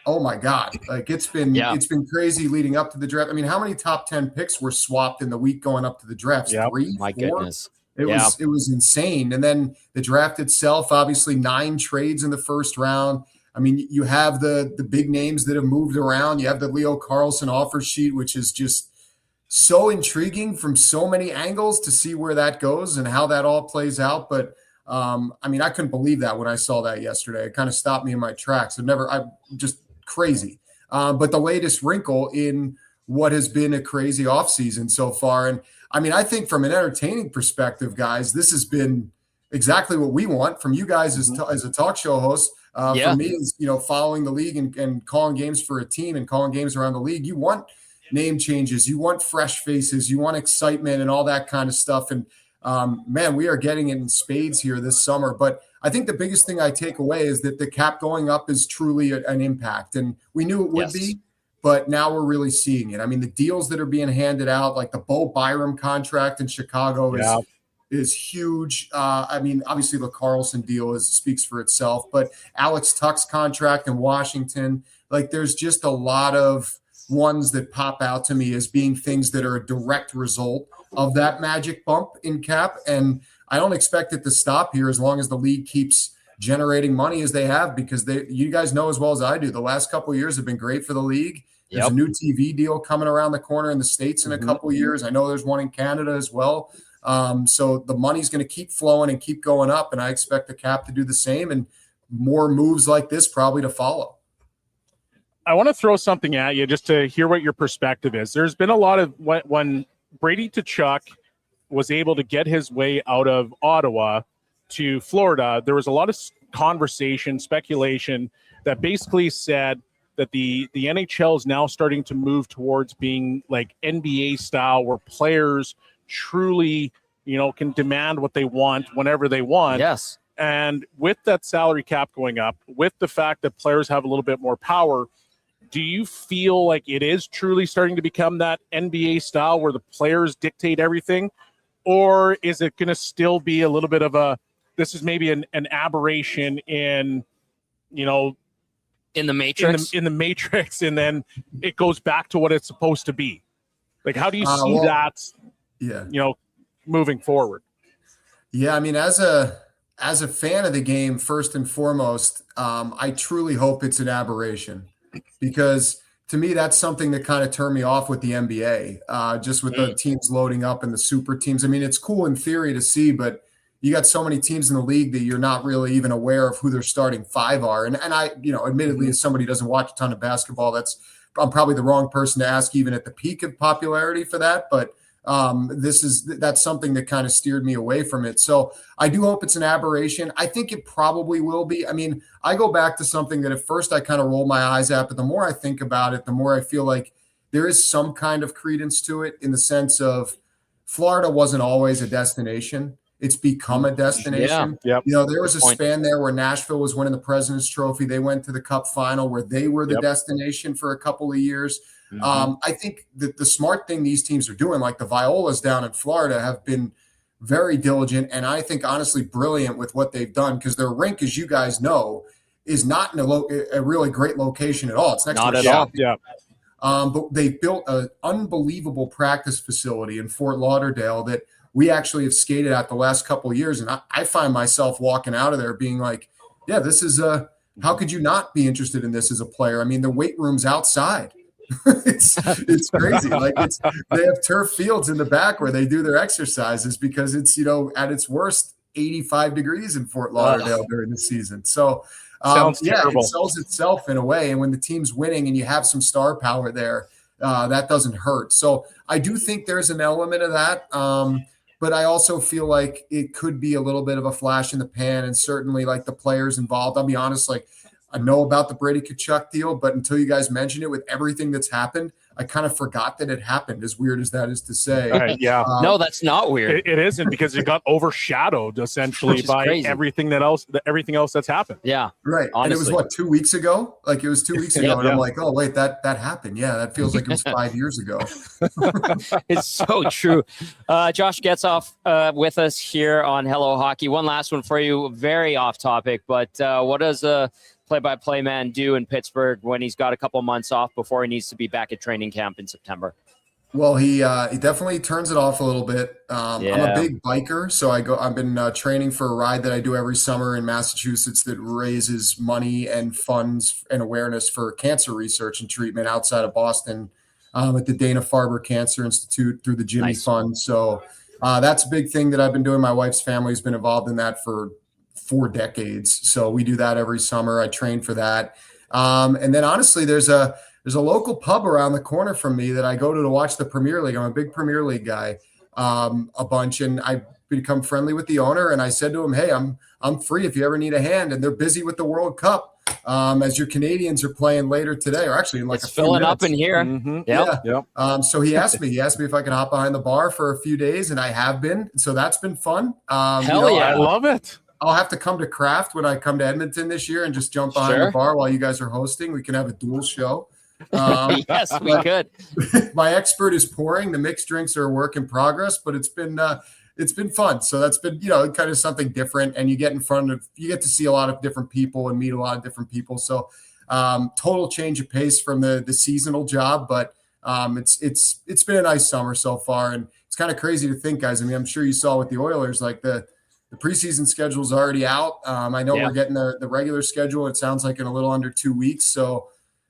oh my God, like it's been crazy leading up to the draft. I mean, how many top 10 picks were swapped in the week going up to the draft? Yep. 3, My 4? goodness. It was insane. And then the draft itself, obviously 9 trades in the first round. I mean, you have the big names that have moved around. You have the Leo Carlson offer sheet, which is just so intriguing from so many angles to see where that goes and how that all plays out. But I mean, I couldn't believe that when I saw that yesterday. It kind of stopped me in my tracks. I'm just crazy. But the latest wrinkle in what has been a crazy offseason so far. And I mean, I think from an entertaining perspective, guys, this has been exactly what we want from you guys as a talk show host. For me, is following the league and calling games for a team and calling games around the league. You want name changes, you want fresh faces, you want excitement and all that kind of stuff. And man, we are getting it in spades here this summer. But I think the biggest thing I take away is that the cap going up is truly an impact, and we knew it would be. But now we're really seeing it. I mean, the deals that are being handed out, like the Bo Byram contract in Chicago is huge. I mean, obviously the Carlson deal speaks for itself, but Alex Tuck's contract in Washington, like there's just a lot of ones that pop out to me as being things that are a direct result of that magic bump in cap. And I don't expect it to stop here as long as the league keeps generating money as they have, because you guys know as well as I do, the last couple of years have been great for the league. There's a new TV deal coming around the corner in the States in a couple of years. I know there's one in Canada as well. So the money's going to keep flowing and keep going up, and I expect the cap to do the same and more moves like this probably to follow. I want to throw something at you just to hear what your perspective is. There's been a lot of when Brady Tkachuk was able to get his way out of Ottawa to Florida, there was a lot of conversation, speculation that basically said that the NHL is now starting to move towards being like NBA style, where players truly, can demand what they want whenever they want. Yes. And with that salary cap going up, with the fact that players have a little bit more power, do you feel like it is truly starting to become that NBA style where the players dictate everything? Or is it going to still be a little bit of this is maybe an aberration in the Matrix, in the Matrix, and then it goes back to what it's supposed to be? Like, how do you see that? Yeah, moving forward. Yeah, I mean, as a fan of the game, first and foremost, I truly hope it's an aberration, because to me, that's something that kind of turned me off with the NBA, just with the teams loading up and the super teams. I mean, it's cool in theory to see, but you got so many teams in the league that you're not really even aware of who their starting 5 are. And I, admittedly, as somebody who doesn't watch a ton of basketball, I'm probably the wrong person to ask even at the peak of popularity for that. But that's something that kind of steered me away from it. So I do hope it's an aberration. I think it probably will be. I mean, I go back to something that at first I kind of roll my eyes at, but the more I think about it, the more I feel like there is some kind of credence to it, in the sense of Florida wasn't always a destination. It's become a destination. Yeah. Yep. There was a span there where Nashville was winning the President's Trophy. They went to the Cup final where they were the destination for a couple of years. I think that the smart thing these teams are doing, like the Violas down in Florida, have been very diligent, and I think honestly brilliant with what they've done, because their rink, as you guys know, is not in a really great location at all. It's next to a shopping. Yeah. But they've built an unbelievable practice facility in Fort Lauderdale that we actually have skated at the last couple of years. And I find myself walking out of there being like, yeah, this is how could you not be interested in this as a player? I mean, the weight room's outside. it's crazy. Like they have turf fields in the back where they do their exercises, because it's, at its worst 85 degrees in Fort Lauderdale during the season. So terrible. It sells itself in a way. And when the team's winning and you have some star power there, that doesn't hurt. So I do think there's an element of that. But I also feel like it could be a little bit of a flash in the pan, and certainly like the players involved. I'll be honest, like I know about the Brady Tkachuk deal, but until you guys mentioned it, with everything that's happened, I kind of forgot that it happened, as weird as that is to say. Yeah. No, that's not weird. It isn't, because it got overshadowed essentially by crazy. everything else that's happened. Yeah. Right. Honestly. And it was what, 2 weeks ago? Like it was 2 weeks ago. And I'm Yeah. like, oh wait, that happened. Yeah, that feels like it was 5 years ago. It's so true. Josh Getzoff with us here on Hello Hockey. One last one for you, very off topic, but what does a play-by-play man do in Pittsburgh when he's got a couple months off before he needs to be back at training camp in September? Well, he definitely turns it off a little bit. I'm a big biker, so I've been training for a ride that I do every summer in Massachusetts that raises money and funds and awareness for cancer research and treatment outside of Boston at the Dana-Farber Cancer Institute through the Jimmy Fund. So that's a big thing that I've been doing. My wife's family has been involved in that for 4 decades. So we do that every summer. I train for that. And then honestly, there's a local pub around the corner from me that I go to watch the Premier League. I'm a big Premier League guy, a bunch, and I become friendly with the owner. And I said to him, "Hey, I'm free if you ever need a hand." And they're busy with the World Cup, as your Canadians are playing later today, or actually in like it's a few filling minutes. up in here. Mm-hmm. Yeah. So he asked me if I could hop behind the bar for a few days, and I have been. So that's been fun. Hell yeah. I love it. I'll have to come to Craft when I come to Edmonton this year and just jump behind the bar while you guys are hosting. We can have a dual show. Yes, we could. My expert is pouring. The mixed drinks are a work in progress, but it's been fun. So that's been, kind of something different. And you get to see a lot of different people and meet a lot of different people. So total change of pace from the seasonal job, but it's been a nice summer so far. And it's kind of crazy to think, guys. I mean, I'm sure you saw with the Oilers, like the preseason schedule is already out. I know we're getting the regular schedule. It sounds like in a little under 2 weeks. So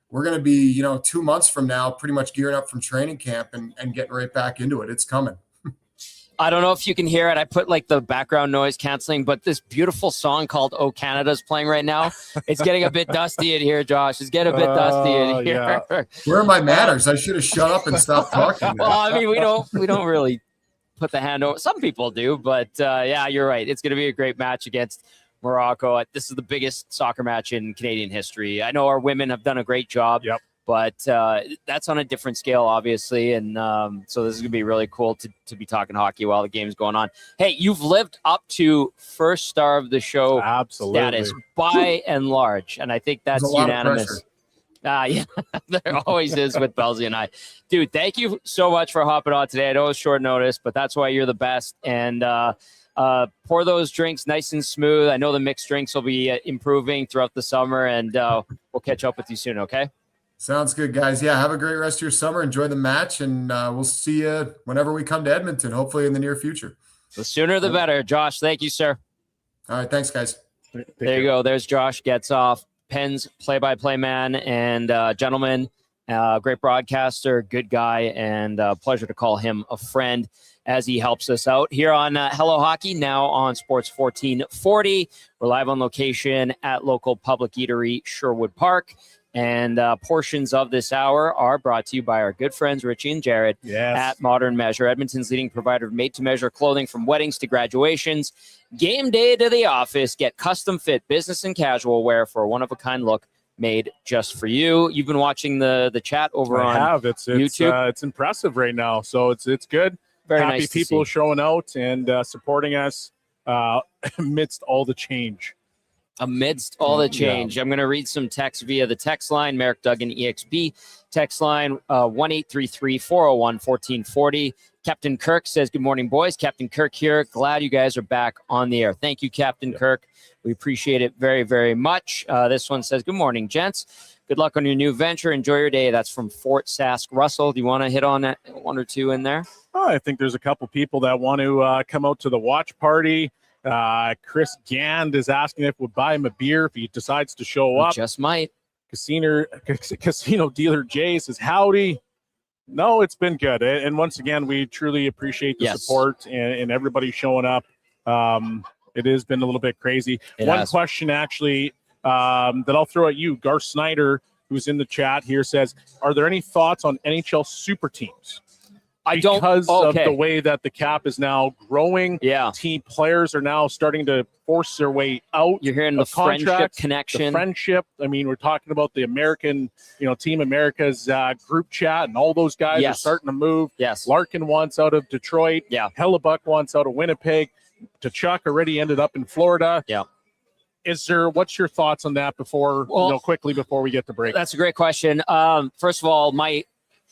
we're going to be, 2 months from now, pretty much gearing up from training camp and getting right back into it. It's coming. I don't know if you can hear it. I put like the background noise canceling, but this beautiful song called "Oh Canada" is playing right now. It's getting a bit dusty in here, Josh. It's getting a bit dusty in here. Yeah. Where are my manners? I should have shut up and stopped talking. Well, I mean, we don't really put the hand over. Some people do, but yeah, you're right. It's going to be a great match against Morocco. This is the biggest soccer match in Canadian history. I know our women have done a great job, but that's on a different scale, obviously. And so this is going to be really cool to be talking hockey while the game's going on. Hey, you've lived up to first star of the show status by and large. And I think that's unanimous. Yeah, there always is with Belsey and I. Dude, thank you so much for hopping on today. I know it's short notice, but that's why you're the best. And pour those drinks nice and smooth. I know the mixed drinks will be improving throughout the summer, and we'll catch up with you soon, okay? Sounds good, guys. Yeah, have a great rest of your summer. Enjoy the match, and we'll see you whenever we come to Edmonton, hopefully in the near future. The sooner the better. Josh, thank you, sir. All right, thanks, guys. There you go. There's Josh Getzoff, Penn's play-by-play man and gentleman, great broadcaster, good guy, and pleasure to call him a friend as he helps us out here on Hello Hockey, now on Sports 1440. We're live on location at local public eatery Sherwood Park. And portions of this hour are brought to you by our good friends, Richie and Jared at Modern Measure, Edmonton's leading provider of made-to-measure clothing from weddings to graduations. Game day to the office. Get custom-fit business and casual wear for a one-of-a-kind look made just for you. You've been watching the chat over on YouTube. It's impressive right now, so it's good. Very Happy nice people showing out and supporting us amidst all the change. Amidst all the change. I'm going to read some text via the text line. Merrick Duggan, EXP. Text line 1-833-401-1440. Captain Kirk says, good morning, boys. Captain Kirk here. Glad you guys are back on the air. Thank you, Captain Kirk. We appreciate it very, very much. This one says, good morning, gents. Good luck on your new venture. Enjoy your day. That's from Fort Sask. Russell, do you want to hit on that one or two in there? Oh, I think there's a couple people that want to come out to the watch party. Chris Gand is asking if we'll buy him a beer if he decides to show up. Just might. Casino dealer Jay says, howdy. No, it's been good. And once again, we truly appreciate the support and everybody showing up. It has been a little bit crazy. One question, actually, that I'll throw at you. Garth Snyder, who's in the chat here, says, are there any thoughts on NHL super teams? because okay. of the way that the cap is now growing. Yeah. Team players are now starting to force their way out. You're hearing the of friendship contracts, connection. The friendship. I mean, we're talking about the American, Team America's group chat, and all those guys are starting to move. Yes. Larkin wants out of Detroit. Yeah. Hellebuck wants out of Winnipeg. Tkachuk already ended up in Florida. Yeah. What's your thoughts on that quickly before we get to break? That's a great question. First of all, my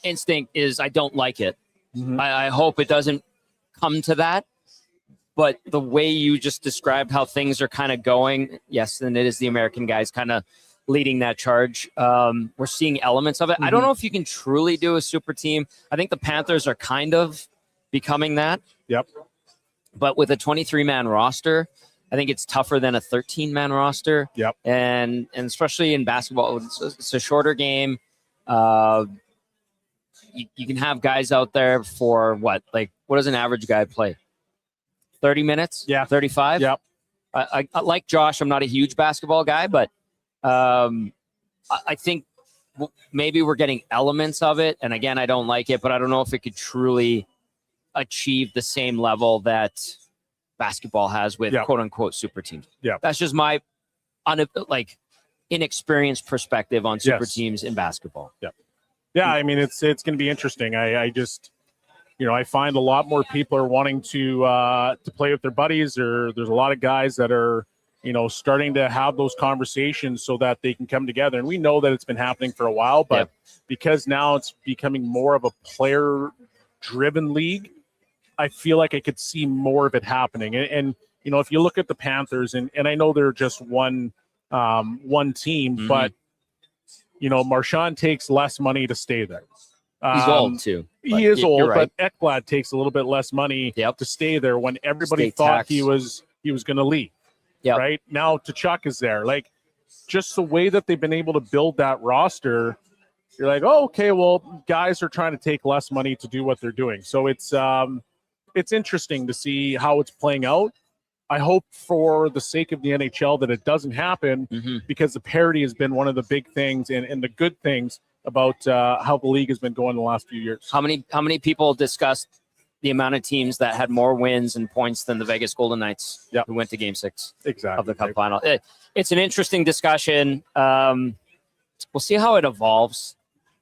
instinct is I don't like it. Mm-hmm. I hope it doesn't come to that. But the way you just described how things are kind of going, yes, and it is the American guys kind of leading that charge. We're seeing elements of it. I don't know if you can truly do a super team. I think the Panthers are kind of becoming that. Yep. But with a 23-man roster, I think it's tougher than a 13-man roster. Yep. And especially in basketball, it's a shorter game. You can have guys out there for what does an average guy play? 30 minutes? Yeah. 35? Yep. I like Josh. I'm not a huge basketball guy, but I think maybe we're getting elements of it. And again, I don't like it, but I don't know if it could truly achieve the same level that basketball has with quote unquote super teams. Yeah. That's just my inexperienced perspective on super teams in basketball. Yeah. Yeah. I mean, it's going to be interesting. I just, I find a lot more people are wanting to play with their buddies, or there's a lot of guys that are, starting to have those conversations so that they can come together. And we know that it's been happening for a while, but because now it's becoming more of a player driven league, I feel like I could see more of it happening. And if you look at the Panthers, and I know they're just one team, but Marchand takes less money to stay there. He's old too. He is old, right. but Ekblad takes a little bit less money to stay there when everybody State thought tax. he was going to leave. Yep. Right now, Tkachuk is there. Just the way that they've been able to build that roster, you're like, oh, okay, well, guys are trying to take less money to do what they're doing. So it's interesting to see how it's playing out. I hope for the sake of the NHL that it doesn't happen, because the parity has been one of the big things and the good things about how the league has been going the last few years. How many people discussed the amount of teams that had more wins and points than the Vegas Golden Knights who went to Game 6 of the Cup final? It's an interesting discussion. We'll see how it evolves.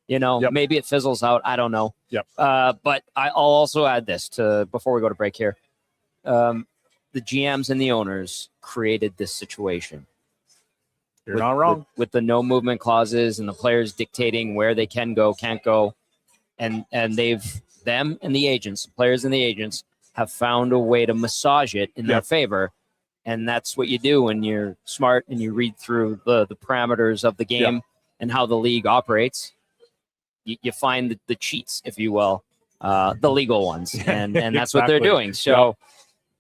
Maybe it fizzles out. I don't know. Yep. But I'll also add this before we go to break here. The GMs and the owners created this situation. You're not wrong. With the no movement clauses and the players dictating where they can go, can't go. And them and the agents, players and the agents, have found a way to massage it in their favor. And that's what you do when you're smart and you read through the parameters of the game and how the league operates. You find the cheats, if you will, the legal ones. And that's what they're doing. So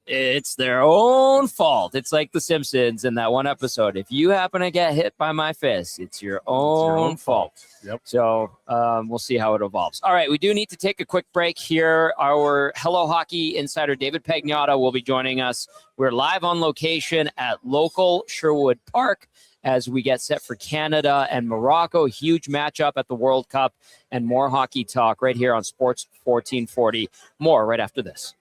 it's their own fault. It's like The Simpsons in that one episode. If you happen to get hit by my fist, it's your own fault. Yep. So we'll see how it evolves. All right, we do need to take a quick break here. Our Hello Hockey insider, David Pagnotta, will be joining us. We're live on location at local Sherwood Park as we get set for Canada and Morocco. Huge matchup at the World Cup, and more hockey talk right here on Sports 1440. More right after this.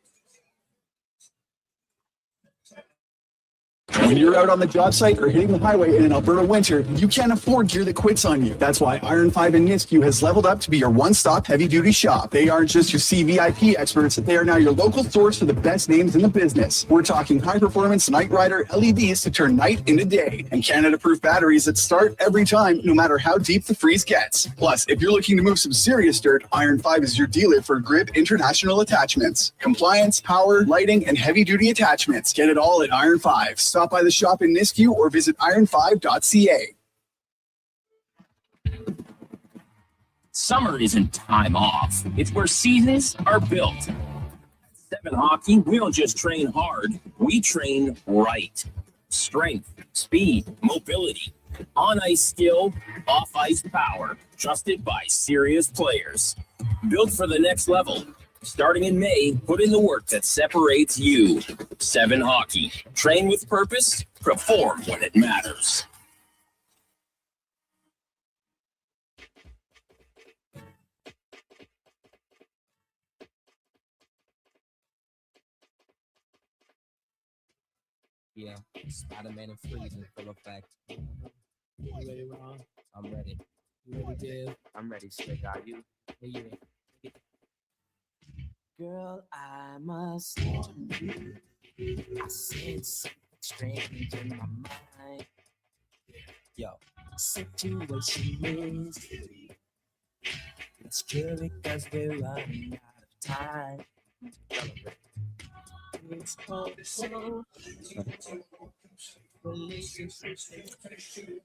When you're out on the job site or hitting the highway in an Alberta winter, you can't afford gear that quits on you. That's why Iron 5 and Nisku has leveled up to be your one-stop heavy-duty shop. They aren't just your CVIP experts, they are now your local source for the best names in the business. We're talking high-performance Night Rider LEDs to turn night into day, and Canada-proof batteries that start every time, no matter how deep the freeze gets. Plus, if you're looking to move some serious dirt, Iron 5 is your dealer for Grip International Attachments. Compliance, power, lighting, and heavy-duty attachments. Get it all at Iron 5. Stop by the shop in Nisku or visit iron5.ca. Summer isn't time off. It's where seasons are built. At 7 Hockey, we don't just train hard, we train right. Strength, speed, mobility, on-ice skill, off-ice power, trusted by serious players. Built for the next level. Starting in May, put in the work that separates you. 7 Hockey. Train with purpose, perform when it matters. Yeah, Spider-Man and Freeze in full effect. You ready, Ron? I'm ready. You ready, Dave? I'm ready, Slick. Are you? Yeah. Girl, I must warn you. I sense something strange in my mind. Yo, situation is it's scary because we're running out of time. It's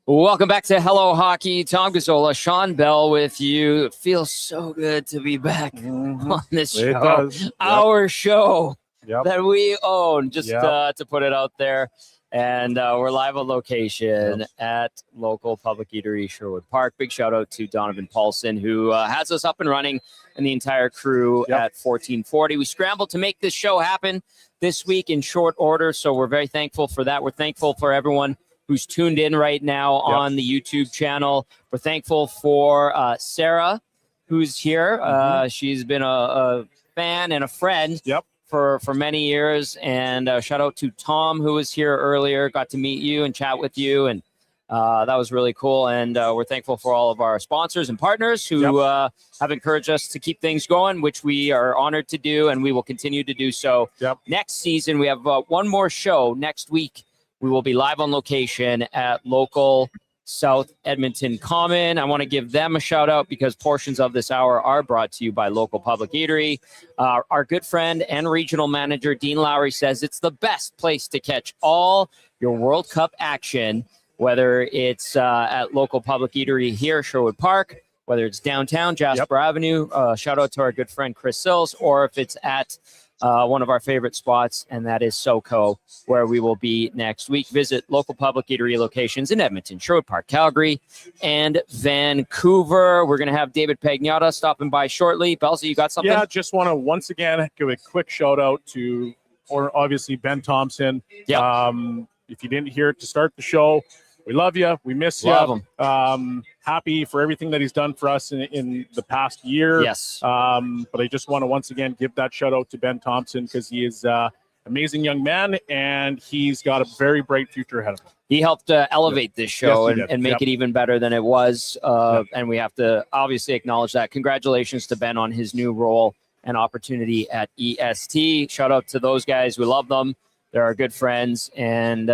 Welcome back to Hello Hockey. Tom Gazzola, Shawn Belle with you. It feels so good to be back on this show. It does. Yep. Our show Yep. that we own, just Yep. to put it out there. And we're live on location at local public eatery Sherwood Park. Big shout out to Donovan Paulson, who has us up and running, and the entire crew at 1440. We scrambled to make this show happen this week in short order, so we're very thankful for that. We're thankful for everyone who's tuned in right now on the YouTube channel. We're thankful for Sarah, who's here. She's been a fan and a friend for many years. And shout out to Tom, who was here earlier, got to meet you and chat with you. And that was really cool. And we're thankful for all of our sponsors and partners who have encouraged us to keep things going, which we are honored to do, and we will continue to do so. Next season, we have one more show next week. We will be live on location at local South Edmonton Common. I want to give them a shout out because portions of this hour are brought to you by Local Public Eatery. Our good friend and regional manager, Dean Lowry, says it's the best place to catch all your World Cup action, whether it's at Local Public Eatery here, Sherwood Park, whether it's downtown, Jasper Avenue. Shout out to our good friend, Chris Sills, or if it's at one of our favorite spots, and that is SoCo, where we will be next week. Visit local public eatery locations in Edmonton, Sherwood Park, Calgary, and Vancouver. We're going to have David Pagnotta stopping by shortly. Belzy, you got something? Yeah, just want to once again give a quick shout out to, or obviously Ben Thompson. If you didn't hear it to start the show, we love you. We miss you. Love him. Happy for everything that he's done for us in the past year. Yes. But I just want to once again give that shout out to Ben Thompson because he is an amazing young man and he's got a very bright future ahead of him. He helped elevate this show and make it even better than it was. And we have to obviously acknowledge that. Congratulations to Ben on his new role and opportunity at EST. Shout out to those guys. We love them. They're our good friends. And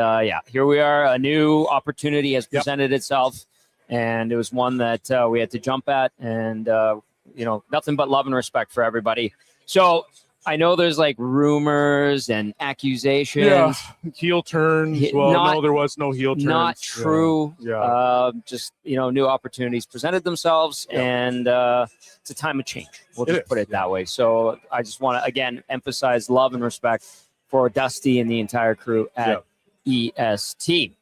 here we are. A new opportunity has presented itself. And it was one that we had to jump at. And, nothing but love and respect for everybody. So I know there's like rumors and accusations. Yeah, heel turns. Well, no, there was no heel turns. Not true. Just, new opportunities presented themselves. And it's a time of change. We'll just put it that way. So I just want to, again, emphasize love and respect for Dusty and the entire crew at EST.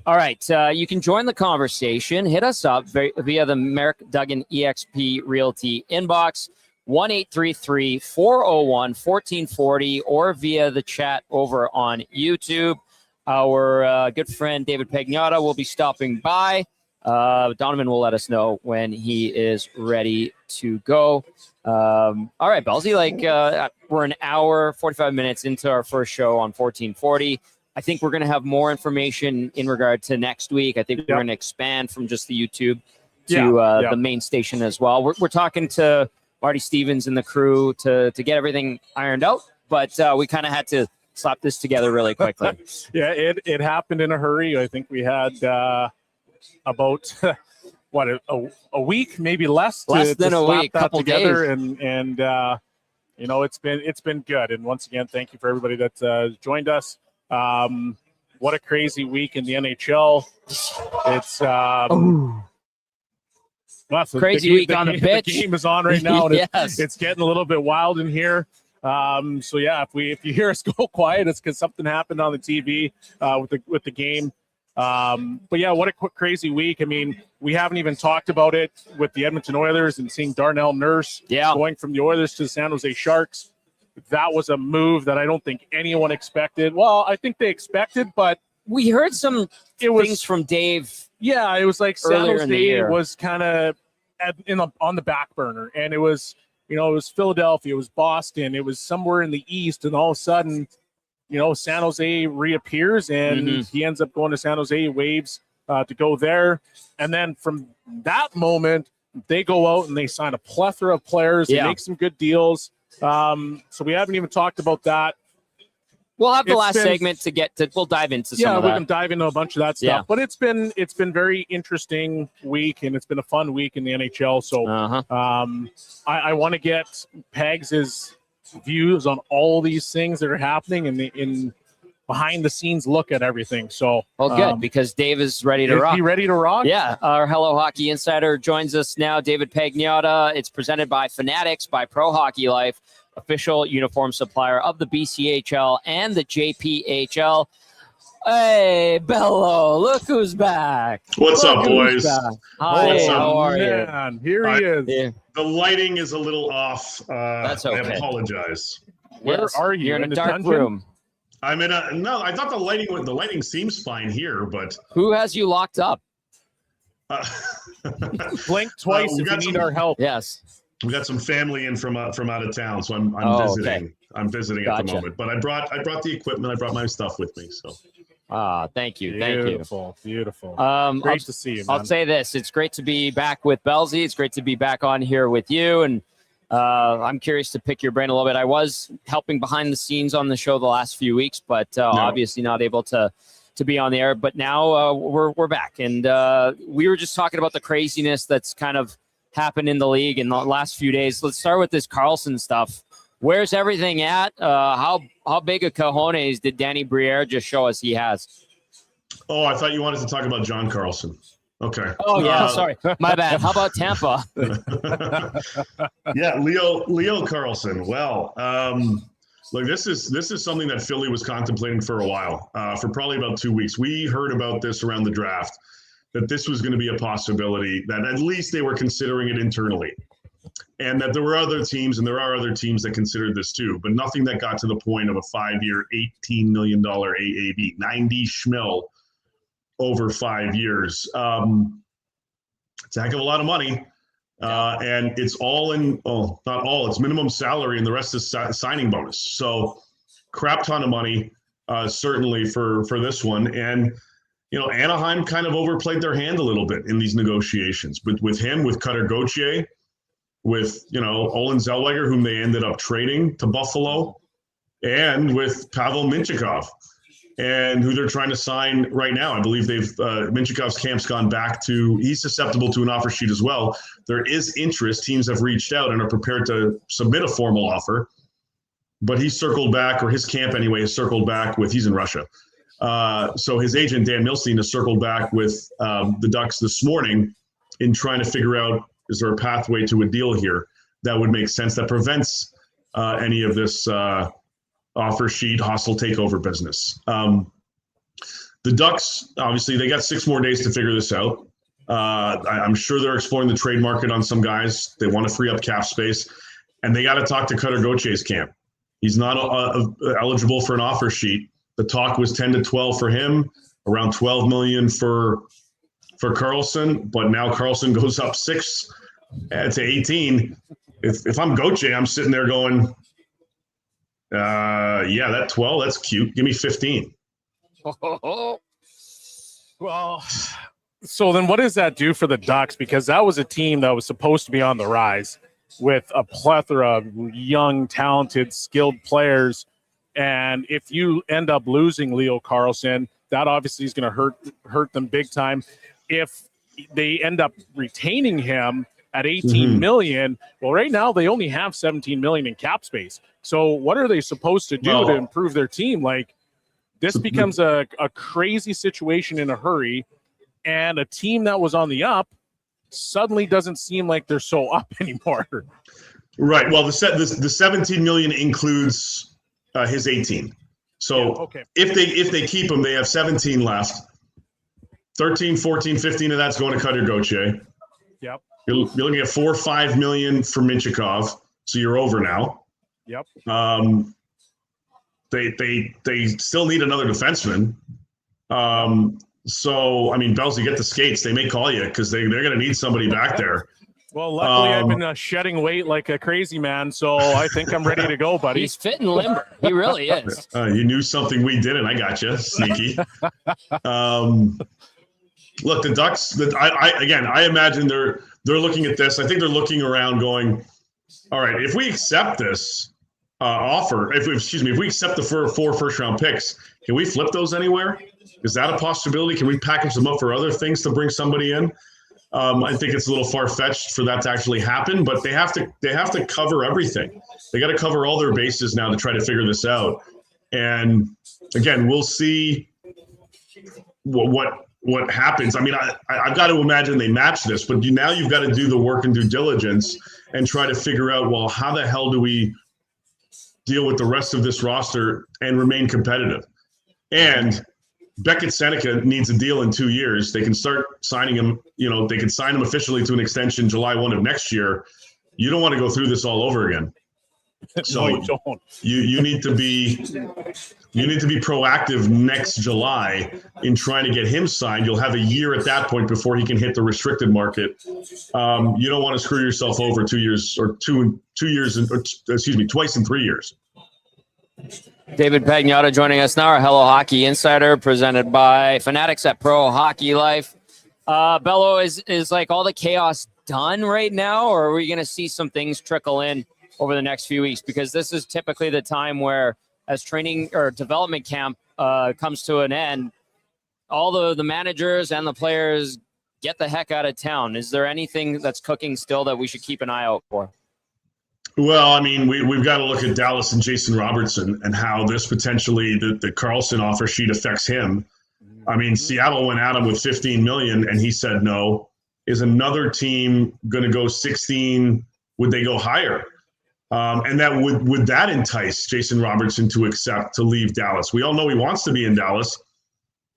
All right, you can join the conversation. Hit us up via the Merrick Duggan EXP Realty inbox, 1-833-401-1440, or via the chat over on YouTube. Our good friend David Pagnotta will be stopping by. Donovan will let us know when he is ready to go. All right, Belzy, we're an hour, 45 minutes into our first show on 1440. I think we're going to have more information in regard to next week. I think we're going to expand from just the YouTube to the main station as well. We're talking to Marty Stevens and the crew to get everything ironed out, but we kind of had to slap this together really quickly. It happened in a hurry. I think we had about a week, maybe less than a week, couple together, days. And it's been good. And once again, thank you for everybody that joined us. What a crazy week in the NHL. It's crazy week on the pitch. The game is on right now, and it's getting a little bit wild in here. If you hear us go quiet, it's because something happened on the TV with the game. What a crazy week. I mean, we haven't even talked about it with the Edmonton Oilers and seeing Darnell Nurse going from the Oilers to the San Jose Sharks. That was a move that I don't think anyone expected. Well, I think they expected, but we heard some things from Dave. Yeah, it was like San Jose was kind of on the back burner, and it was Philadelphia, it was Boston, it was somewhere in the East, and all of a sudden, San Jose reappears and he ends up going to San Jose Waves to go there. And then from that moment, they go out and they sign a plethora of players. They make some good deals. So we haven't even talked about that. We'll have the last segment to get to. We'll dive into some of that. We can dive into a bunch of that stuff. Yeah. But it's been very interesting week, and it's been a fun week in the NHL. So I want to get Pegs' views on all these things that are happening in behind the scenes look at everything. So good, because Dave is ready to rock. Is he ready to rock? Yeah. Our Hello Hockey Insider joins us now, David Pagnotta. It's presented by Fanatics by Pro Hockey Life, official uniform supplier of the BCHL and the JPHL. Hey, Bello, look who's back. What's up, boys? Hi, What's up? How are you? Here he is. Yeah. The lighting is a little off. That's okay. I apologize. Where are you? You're in a dark dungeon? room. I'm in a no. I thought the lighting seems fine here, but who has you locked up? Blink twice if you need our help. Yes. We got some family in from out of town, so I'm visiting. Okay. I'm visiting at the moment. But I brought the equipment. I brought my stuff with me. So. Thank you. Beautiful. Great to see you, man. I'll say this. It's great to be back with Bellsy. It's great to be back on here with you. And I'm curious to pick your brain a little bit. I was helping behind the scenes on the show the last few weeks, but obviously not able to be on the air. But now we're back. And we were just talking about the craziness that's kind of happened in the league in the last few days. Let's start with this Carlson stuff. Where's everything at? How big a cojones did Danny Briere just show us he has? Oh, I thought you wanted to talk about John Carlson. Okay. Oh, yeah. Sorry. My bad. How about Tampa? Yeah, Leo Carlson. Well, look, this is something that Philly was contemplating for a while, for probably about 2 weeks. We heard about this around the draft, that this was going to be a possibility, that at least they were considering it internally. And that there were other teams, and there are other teams that considered this too, but nothing that got to the point of a 5-year, $18 million AAV, 90 schmil over 5 years. It's a heck of a lot of money. And it's all in, not all, it's minimum salary, and the rest is signing bonus. So crap ton of money, certainly for this one. And, Anaheim kind of overplayed their hand a little bit in these negotiations, but with him, with Cutter Gauthier, with, Olin Zellweger, whom they ended up trading to Buffalo, and with Pavel Mintyukov, and who they're trying to sign right now. I believe Mintyukov's camp's gone back he's susceptible to an offer sheet as well. There is interest. Teams have reached out and are prepared to submit a formal offer, but he's circled back, or his camp anyway, has circled back he's in Russia. So his agent, Dan Milstein, has circled back with the Ducks this morning in trying to figure out, is there a pathway to a deal here that would make sense, that prevents any of this offer sheet, hostile takeover business? The Ducks, obviously, they got 6 more days to figure this out. I'm sure they're exploring the trade market on some guys. They want to free up cap space, and they got to talk to Cutter Gauthier's camp. He's not eligible for an offer sheet. The talk was 10 to 12 for him, around 12 million for Carlson, but now Carlson goes up 6 to 18. If I'm Gauthier, I'm sitting there going, that 12, that's cute. Give me 15. Well, so then what does that do for the Ducks? Because that was a team that was supposed to be on the rise with a plethora of young, talented, skilled players. And if you end up losing Leo Carlson, that obviously is going to hurt them big time. If they end up retaining him at 18 million, well, right now they only have 17 million in cap space. So what are they supposed to do to improve their team? Like, this becomes a crazy situation in a hurry, and a team that was on the up suddenly doesn't seem like they're so up anymore. Right. Well, the 17 million includes his 18. So if they keep him, they have 17 left. 13, 14, 15 of that's going to Cutter Gauthier. Yep. You're looking at 4 or 5 million for Mintyukov, so you're over now. Yep. They still need another defenseman. So I mean, Bells, you get the skates. They may call you because they're going to need somebody back there. Well, luckily I've been shedding weight like a crazy man, so I think I'm ready to go, buddy. He's fit and limber. He really is. You knew something we didn't. I got you, sneaky. Look, the Ducks. I imagine they're looking at this. I think they're looking around, going, "All right, if we accept this offer, if we accept the 4 first-round picks, can we flip those anywhere? Is that a possibility? Can we package them up for other things to bring somebody in?" I think it's a little far-fetched for that to actually happen, but they have to cover everything. They got to cover all their bases now to try to figure this out. And again, we'll see what happens. I mean, I've got to imagine they match this, but now you've got to do the work and due diligence and try to figure out, well, how the hell do we deal with the rest of this roster and remain competitive? And Beckett Seneca needs a deal in 2 years. They can start signing him, they can sign him officially to an extension July 1 of next year. You don't want to go through this all over again. So No, you don't. You need to be proactive next July in trying to get him signed. You'll have a year at that point before he can hit the restricted market. You don't want to screw yourself over 2 years or twice in 3 years. David Pagnotta joining us now, our Hello Hockey Insider, presented by Fanatics at Pro Hockey Life. Bello, is like all the chaos done right now, or are we going to see some things trickle in over the next few weeks? Because this is typically the time where, as training or development camp comes to an end, all the managers and the players get the heck out of town. Is there anything that's cooking still that we should keep an eye out for? Well, I mean, we've got to look at Dallas and Jason Robertson and how this potentially, the Karlsson offer sheet affects him. I mean, Seattle went at him with $15 million and he said no. Is another team going to go 16? Would they go higher? And that would that entice Jason Robertson to accept to leave Dallas? We all know he wants to be in Dallas.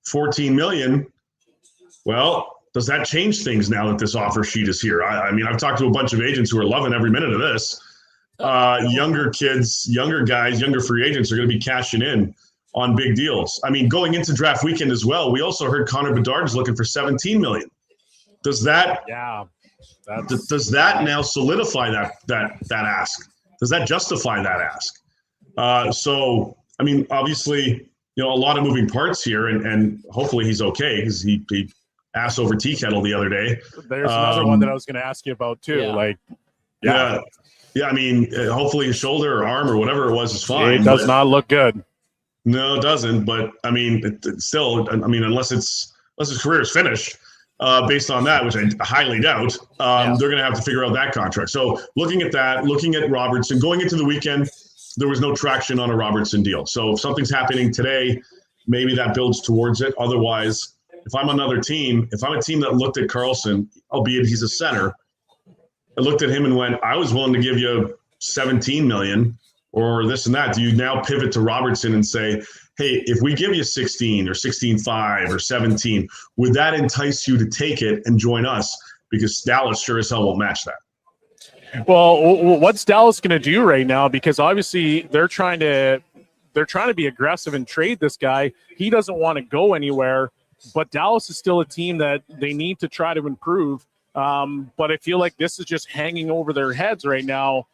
$14 million. Well, does that change things now that this offer sheet is here? I mean, I've talked to a bunch of agents who are loving every minute of this. Younger kids, younger guys, younger free agents are going to be cashing in on big deals. I mean, going into draft weekend as well, we also heard Connor Bedard's looking for $17 million. Does that does that now solidify that ask? Does that justify that ask? So, I mean, obviously, a lot of moving parts here, and hopefully he's okay because he ass over tea kettle the other day. There's another one that I was going to ask you about too. Yeah. I mean, hopefully his shoulder or arm or whatever it was is fine. It does not look good. No, it doesn't. But I mean, it's still, I mean, unless his career is finished, based on that, which I highly doubt, they're going to have to figure out that contract. So looking at that, looking at Robertson, going into the weekend, there was no traction on a Robertson deal. So if something's happening today, maybe that builds towards it. Otherwise, if I'm another team, if I'm a team that looked at Karlsson, albeit he's a center, I looked at him and went, I was willing to give you $17 million or this and that. Do you now pivot to Robertson and say, hey, if we give you 16 or 16.5 or 17, would that entice you to take it and join us? Because Dallas sure as hell won't match that. Well, what's Dallas going to do right now? Because obviously they're trying to be aggressive and trade this guy. He doesn't want to go anywhere, but Dallas is still a team that they need to try to improve. But I feel like this is just hanging over their heads right now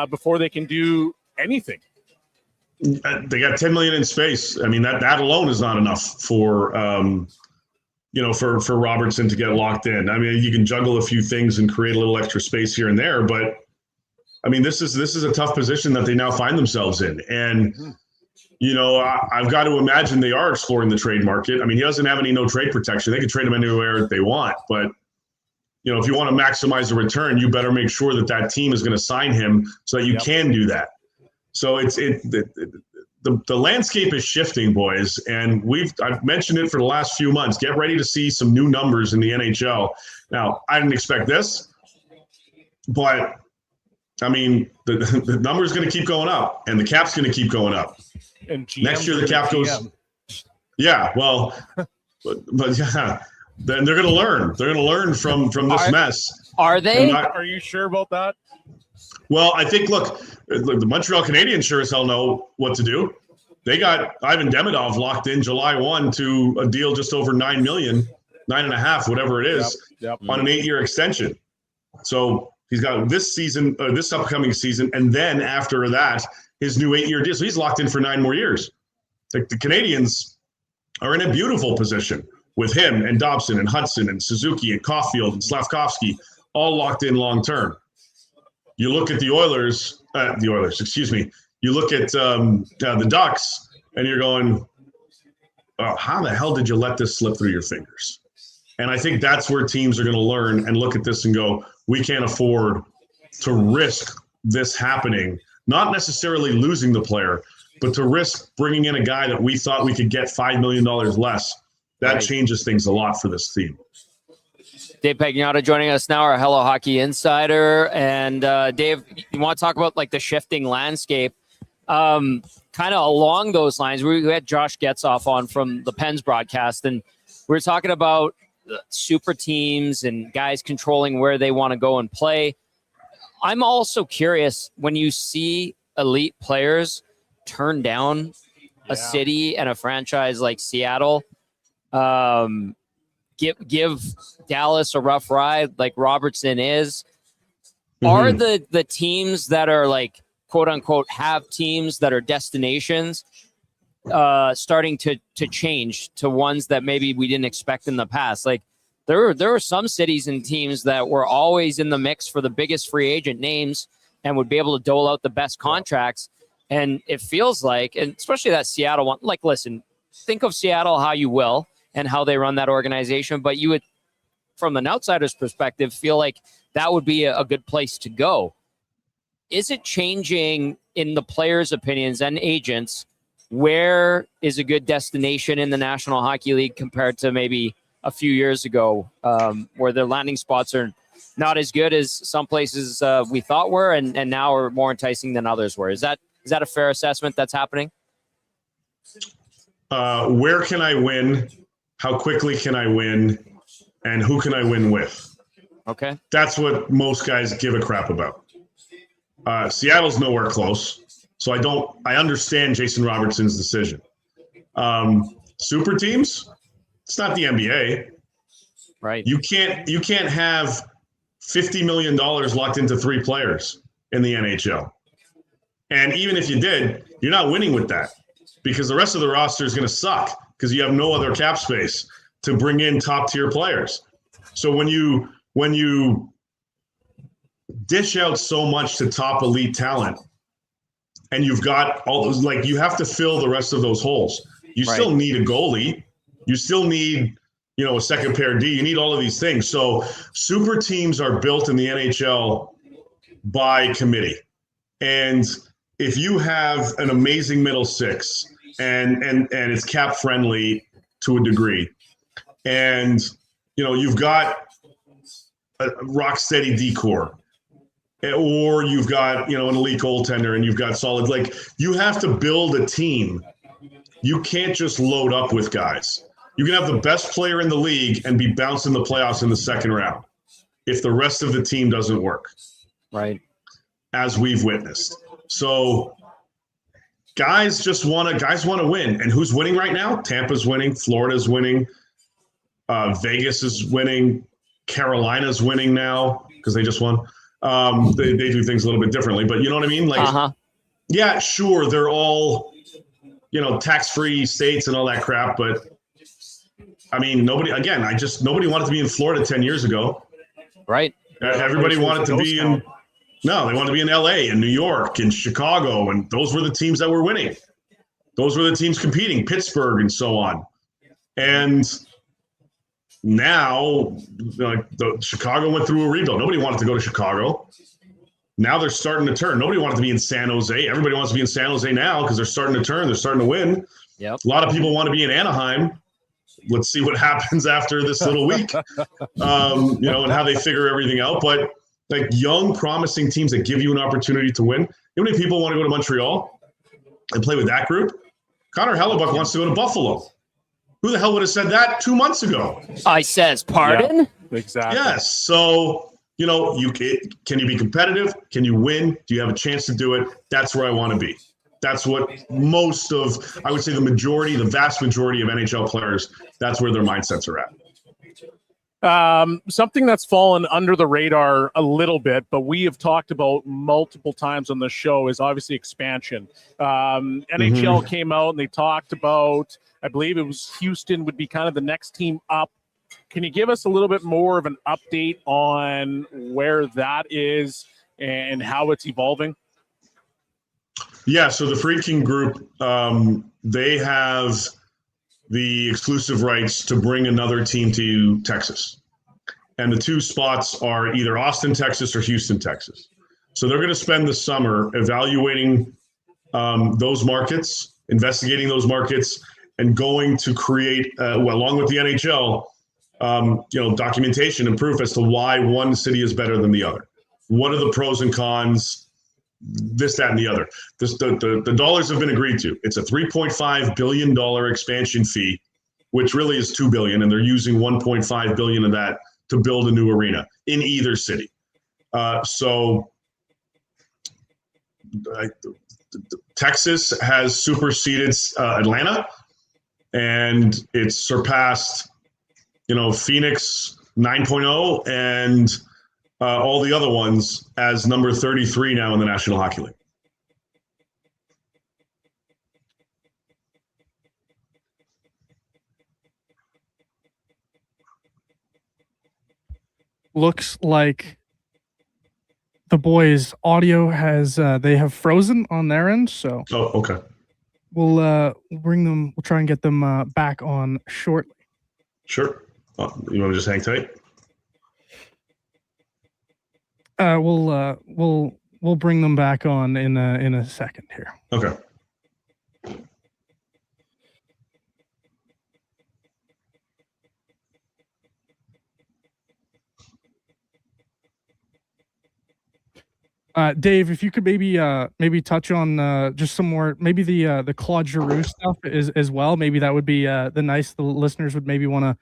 before they can do anything. They got $10 million in space. I mean, that alone is not enough for Robertson to get locked in. I mean, you can juggle a few things and create a little extra space here and there, but I mean, this is a tough position that they now find themselves in. And, I've got to imagine they are exploring the trade market. I mean, he doesn't have any no trade protection. They can trade him anywhere they want, but if you want to maximize the return, you better make sure that team is going to sign him so that you can do that. So the landscape is shifting, boys, and I've mentioned it for the last few months. Get ready to see some new numbers in the NHL. Now, I didn't expect this, but I mean, the number's going to keep going up, and the cap's going to keep going up. And next year, the cap goes. Yeah, well, but yeah. Then they're going to learn. They're going to learn from this mess. Are they? Are you sure about that? Well, I think, look, the Montreal Canadiens sure as hell know what to do. They got Ivan Demidov locked in July 1 to a deal just over $9 million, 9.5, whatever it is, on an 8-year extension. So he's got this season, this upcoming season, and then after that, his new 8-year deal. So he's locked in for 9 more years. The Canadians are in a beautiful position with him and Dobson and Hudson and Suzuki and Caulfield and Slavkovsky, all locked in long term. You look at the Oilers, you look at the Ducks, and you're going, oh, how the hell did you let this slip through your fingers? And I think that's where teams are going to learn and look at this and go, we can't afford to risk this happening, not necessarily losing the player, but to risk bringing in a guy that we thought we could get $5 million less. That changes things a lot for this team. Dave Pagnotta joining us now, our Hello Hockey Insider. And Dave, you want to talk about like the shifting landscape? Kind of along those lines, we had Josh Getzoff on from the Pens broadcast, and we were talking about super teams and guys controlling where they want to go and play. I'm also curious, when you see elite players turn down a city and a franchise like Seattle, give Dallas a rough ride like Robertson is. Are the teams that are like quote unquote have teams that are destinations starting to change to ones that maybe we didn't expect in the past? Like there were some cities and teams that were always in the mix for the biggest free agent names and would be able to dole out the best contracts. And it feels like, and especially that Seattle one, like, listen, think of Seattle how you will and how they run that organization, but you would, from an outsider's perspective, feel like that would be a good place to go. Is it changing in the players' opinions and agents? Where is a good destination in the National Hockey League compared to maybe a few years ago, where their landing spots are not as good as some places we thought were, and now are more enticing than others were? Is that a fair assessment that's happening? Where can I win? How quickly can I win? And who can I win with? Okay. That's what most guys give a crap about. Seattle's nowhere close. So I understand Jason Robertson's decision. Super teams, it's not the NBA. Right. You can't have $50 million locked into 3 players in the NHL. And even if you did, you're not winning with that, because the rest of the roster is going to suck because you have no other cap space to bring in top tier players. So when you dish out so much to top elite talent, and you've got all those, like, you have to fill the rest of those holes. You still need a goalie. You still need, a second pair D. You need all of these things. So super teams are built in the NHL by committee. And if you have an amazing middle six and it's cap friendly to a degree, and you've got a rock steady decor, or you've got an elite goaltender and you've got solid, like, you have to build a team. You can't just load up with guys. You can have the best player in the league and be bounced in the playoffs in the second round if the rest of the team doesn't work. Right. As we've witnessed. So guys want to win. And who's winning right now? Tampa's winning. Florida's winning. Vegas is winning. Carolina's winning now because they just won. They do things a little bit differently, but you know what I mean? Like, yeah, sure, they're all, tax-free states and all that crap, but I mean, nobody wanted to be in Florida 10 years ago. Right. Everybody wanted to be in, they wanted to be in LA and New York and Chicago, and those were the teams that were winning. Those were the teams competing, Pittsburgh and so on. And now, Chicago went through a rebuild. Nobody wanted to go to Chicago. Now they're starting to turn. Nobody wanted to be in San Jose. Everybody wants to be in San Jose now because they're starting to turn. They're starting to win. Yep. A lot of people want to be in Anaheim. Let's see what happens after this little week, and how they figure everything out. But like young, promising teams that give you an opportunity to win. How many people want to go to Montreal and play with that group? Connor Hellebuck wants to go to Buffalo. Who the hell would have said that 2 months ago? I says, pardon? Yeah, exactly. Yes. So, can you be competitive? Can you win? Do you have a chance to do it? That's where I want to be. That's what I would say the vast majority of NHL players, that's where their mindsets are at. Something that's fallen under the radar a little bit, but we have talked about multiple times on the show is obviously expansion. NHL came out and they talked about, I believe it was Houston would be kind of the next team up. Can you give us a little bit more of an update on where that is and how it's evolving? Yeah, so the Friedkin Group, they have the exclusive rights to bring another team to Texas. And the two spots are either Austin, Texas, or Houston, Texas. So they're going to spend the summer evaluating those markets, investigating those markets, and going to create, along with the NHL, documentation and proof as to why one city is better than the other. What are the pros and cons? This, that, and the other. The dollars have been agreed to. It's a $3.5 billion expansion fee, which really is $2 billion, and they're using $1.5 billion of that to build a new arena in either city. Texas has superseded Atlanta, and it's surpassed, Phoenix 9.0 and all the other ones as number 33 now in the National Hockey League. Looks like the boys' audio has they have frozen on their end, so okay. We'll bring them. We'll try and get them back on shortly. Sure. You want to just hang tight? We'll bring them back on in a second here. Okay. Dave, if you could maybe touch on just some more, maybe the Claude Giroux stuff as well. Maybe that would be the listeners would maybe want to.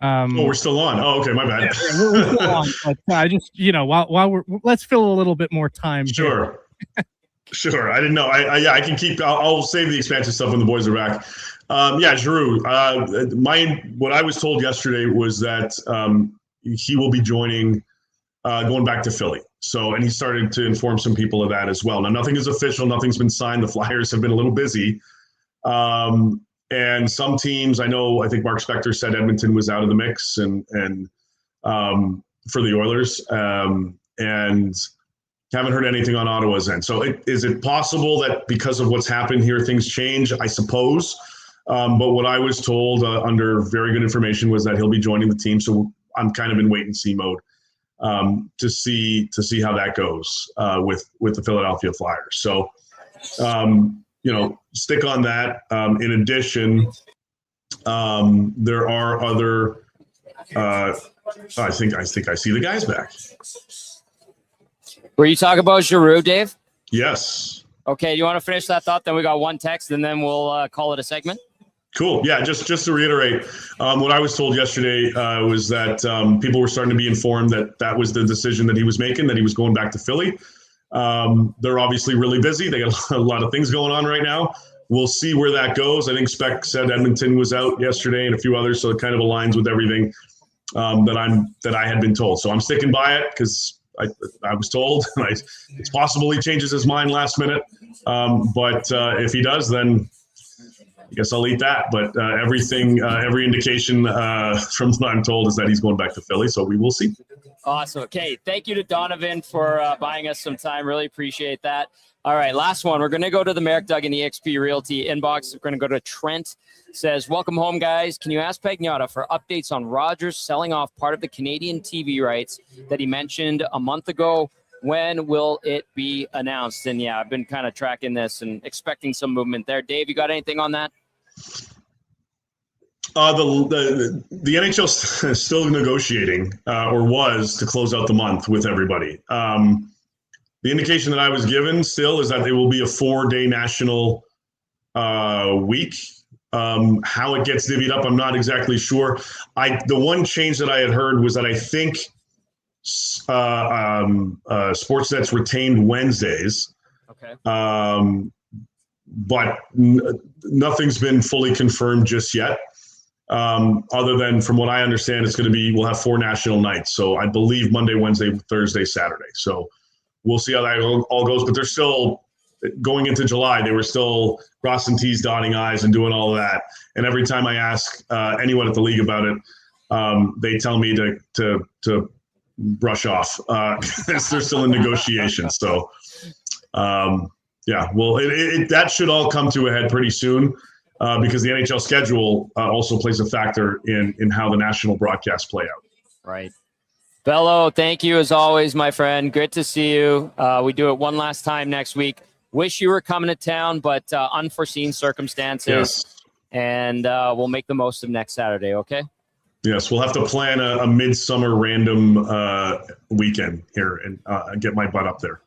We're still on. Oh, okay, my bad. We're still on, but I just while let's fill a little bit more time. Sure. Sure. I didn't know. I can keep. I'll save the expansion stuff when the boys are back. Giroux. What I was told yesterday was that he will be joining, going back to Philly. So, and he started to inform some people of that as well. Now, nothing is official. Nothing's been signed. The Flyers have been a little busy. And some teams, I think Mark Spector said Edmonton was out of the mix and for the Oilers, and haven't heard anything on Ottawa's end. So is it possible that because of what's happened here, things change? I suppose. But what I was told under very good information was that he'll be joining the team. So I'm kind of in wait and see mode to see how that goes with the Philadelphia Flyers. So, stick on that. In addition, there are other. I think I see the guys back. Were you talking about Giroux, Dave? Yes. Okay, you want to finish that thought? Then we got one text, and then we'll call it a segment. Cool. Yeah, just to reiterate, what I was told yesterday was that people were starting to be informed that was the decision that he was making, that he was going back to Philly. They're obviously really busy. They got a lot of things going on right now. We'll see where that goes. I think Spec said Edmonton was out yesterday and a few others, so it kind of aligns with everything that I had been told. So I'm sticking by it because I was told. It's possible he changes his mind last minute, but if he does, then I guess I'll eat that. But every indication from what I'm told is that he's going back to Philly. So we will see. Awesome. Okay. Thank you to Donovan for buying us some time. Really appreciate that. All right. Last one. We're going to go to the Merrick Duggan EXP Realty inbox. We're going to go to Trent. Says, welcome home, guys. Can you ask Pagnotta for updates on Rogers selling off part of the Canadian TV rights that he mentioned a month ago? When will it be announced? And yeah, I've been kind of tracking this and expecting some movement there. Dave, you got anything on that? The NHL is still negotiating, or was, to close out the month with everybody. The indication that I was given still is that it will be a 4-day national week. How it gets divvied up, I'm not exactly sure. The one change that I had heard was that I think Sportsnet's retained Wednesdays. Okay. But nothing's been fully confirmed just yet. Other than from what I understand, we'll have 4 national nights. So I believe Monday, Wednesday, Thursday, Saturday. So we'll see how that all goes. But they're still going into July. They were still crossing T's, dotting I's, and doing all of that. And every time I ask anyone at the league about it, they tell me to brush off. They're still in negotiations. So that should all come to a head pretty soon. Because the NHL schedule also plays a factor in how the national broadcasts play out. Right. Bello, thank you as always, my friend. Good to see you. We do it one last time next week. Wish you were coming to town, but unforeseen circumstances. Yes. And we'll make the most of next Saturday, okay? Yes, we'll have to plan a midsummer random weekend here and get my butt up there.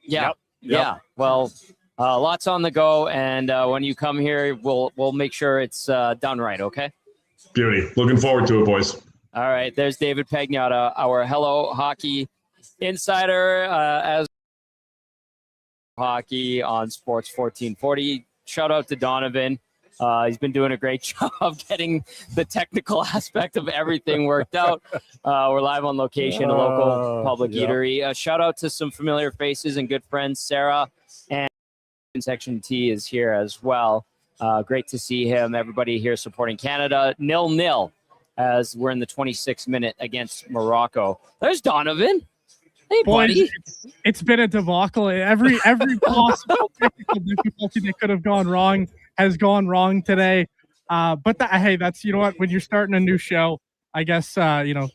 Yeah. Yep. Yeah. Well, lots on the go, and when you come here, we'll make sure it's done right, okay? Beauty. Looking forward to it, boys. All right. There's David Pagnotta, our Hello Hockey insider, as hockey on Sports 1440. Shout out to Donovan. He's been doing a great job getting the technical aspect of everything worked out. We're live on location, a local public eatery. Shout out to some familiar faces and good friends, Sarah and Section T is here as well. Great to see him. Everybody here supporting Canada. 0-0 as we're in the 26th minute against Morocco. There's Donovan. Hey, buddy. It's been a debacle. Every possible technical difficulty that could have gone wrong has gone wrong today. But hey, that's, you know what? When you're starting a new show, I guess,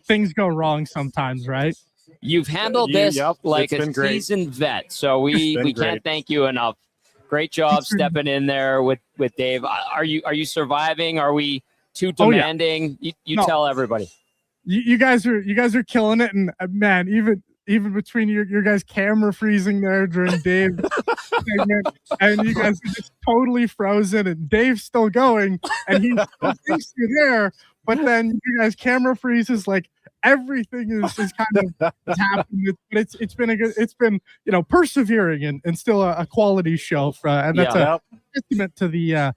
things go wrong sometimes, right? You've handled this like a seasoned vet. So we can't thank you enough. Great job stepping in there with Dave. Are you surviving? Are we too demanding? Oh, yeah. You tell everybody. You guys are killing it, and man, even between your guys' camera freezing there during Dave's segment, and you guys are just totally frozen, and Dave's still going, and he still thinks you're there, but then you guys' camera freezes, like everything is kind of happening. But it's been persevering and still a quality show, and that's a testament to the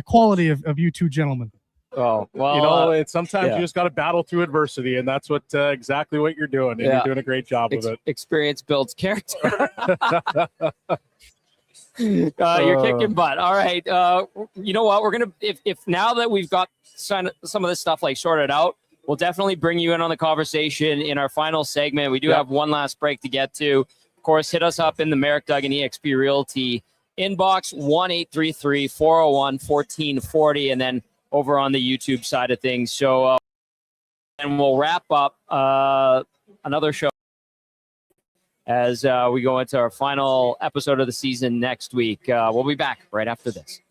quality of you two gentlemen. Oh, well, it's sometimes you just got to battle through adversity, and that's what exactly what you're doing. And you're doing a great job of it. Experience builds character. You're kicking butt. All right. You know what? We're going to, if now that we've got some of this stuff like sorted out, we'll definitely bring you in on the conversation in our final segment. We do have one last break to get to. Of course, hit us up in the Merrick Duggan eXp Realty inbox, 1-833-401-1440, and then over on the YouTube side of things. So, and we'll wrap up another show as we go into our final episode of the season next week. We'll be back right after this.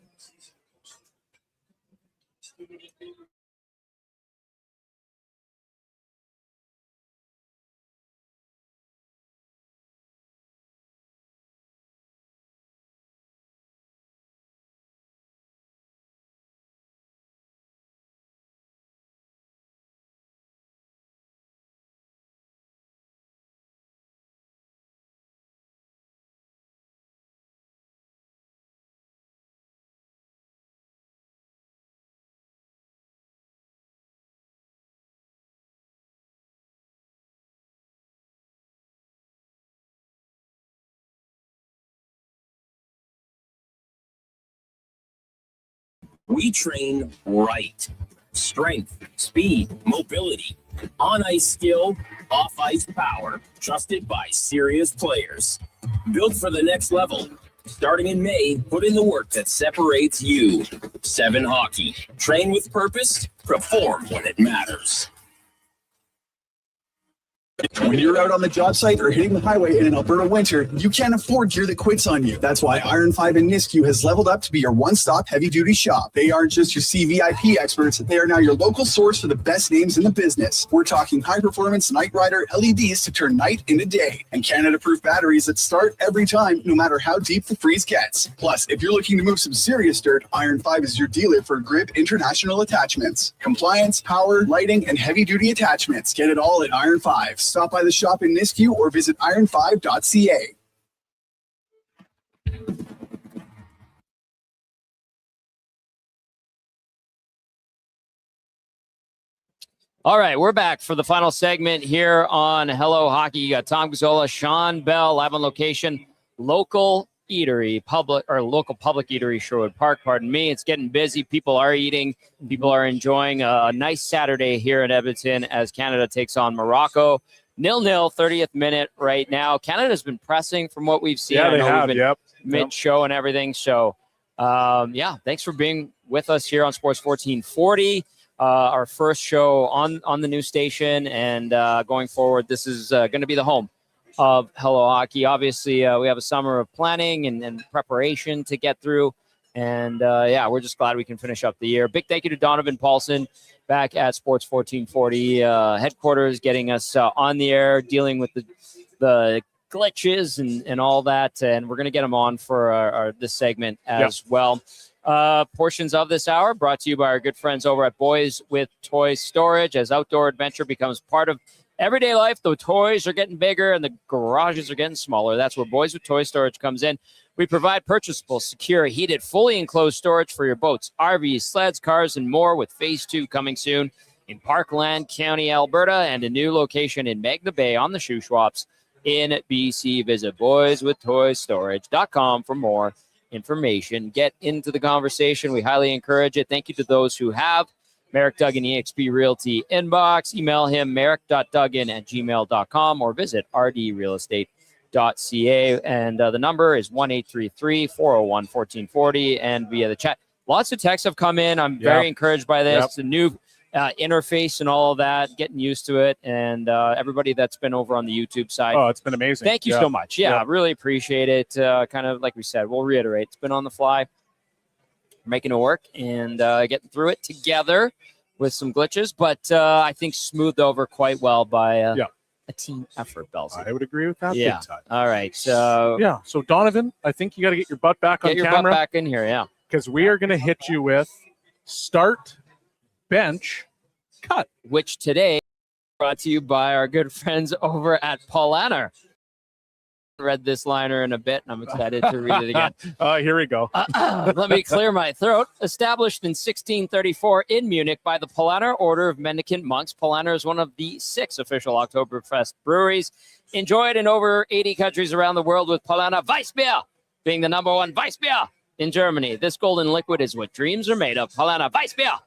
We train right. Strength, speed, mobility, on-ice skill, off-ice power, trusted by serious players. Built for the next level. Starting in May, put in the work that separates you. 7 Hockey. Train with purpose, perform when it matters. When you're out on the job site or hitting the highway in an Alberta winter, you can't afford gear that quits on you. That's why Iron 5 and Nisku has leveled up to be your one-stop heavy-duty shop. They aren't just your CVIP experts. They are now your local source for the best names in the business. We're talking high-performance Night Rider LEDs to turn night into day, and Canada-proof batteries that start every time, no matter how deep the freeze gets. Plus, if you're looking to move some serious dirt, Iron 5 is your dealer for Grip International Attachments. Compliance, power, lighting, and heavy-duty attachments. Get it all at Iron 5. Stop by the shop in Nisku or visit iron5.ca. All right, we're back for the final segment here on Hello Hockey. You got Tom Gazzola, Shawn, Belle, live on location, local public eatery, Sherwood Park. Pardon me. It's getting busy. People are eating. People are enjoying a nice Saturday here in Edmonton as Canada takes on Morocco. 0-0, 30th minute right now. Canada's been pressing from what we've seen. Yeah, they have. We've been mid-show and everything. So, thanks for being with us here on Sports 1440. Our first show on the new station, and going forward, this is going to be the home of Hello Hockey. Obviously, we have a summer of planning and preparation to get through, and we're just glad we can finish up the year. Big thank you to Donovan Paulson back at Sports 1440 headquarters, getting us on the air, dealing with the glitches and all that, and we're going to get him on for this segment as well. Portions of this hour brought to you by our good friends over at Boys with Toy Storage. As outdoor adventure becomes part of everyday life, the toys are getting bigger and the garages are getting smaller. That's where Boys with Toy Storage comes in. We provide purchasable, secure, heated, fully enclosed storage for your boats, RVs, sleds, cars, and more, with Phase 2 coming soon in Parkland County, Alberta, and a new location in Magna Bay on the Shuswaps in BC. Visit boyswithtoystorage.com for more information. Get into the conversation. We highly encourage it. Thank you to those who have. Merrick Duggan, eXp Realty inbox. Email him, merrick.duggan@gmail.com, or visit rdrealestate.ca. And the number is 1-833-401-1440, and via the chat. Lots of texts have come in. I'm very encouraged by this. It's a new interface and all of that, getting used to it. And everybody that's been over on the YouTube side. Oh, it's been amazing. Thank you so much. Really appreciate it. Kind of like we said, we'll reiterate. It's been on the fly, making it work, and getting through it together with some glitches, but I think smoothed over quite well by a team effort, Belzy. I would agree with that. Yeah. Big time. All right. So So Donovan, I think you got to get your butt back on camera. Get your butt back in here, because we are going to hit you with start, bench, cut. Which today brought to you by our good friends over at Paul Anner. Read this liner in a bit, and I'm excited to read it again. Here we go. Let me clear my throat. Established in 1634 in Munich by the Paulaner Order of Mendicant Monks, Paulaner is one of the 6 official Oktoberfest breweries, enjoyed in over 80 countries around the world, with Paulaner Weissbier being the #1 Weissbier in Germany. This golden liquid is what dreams are made of. Paulaner Weissbier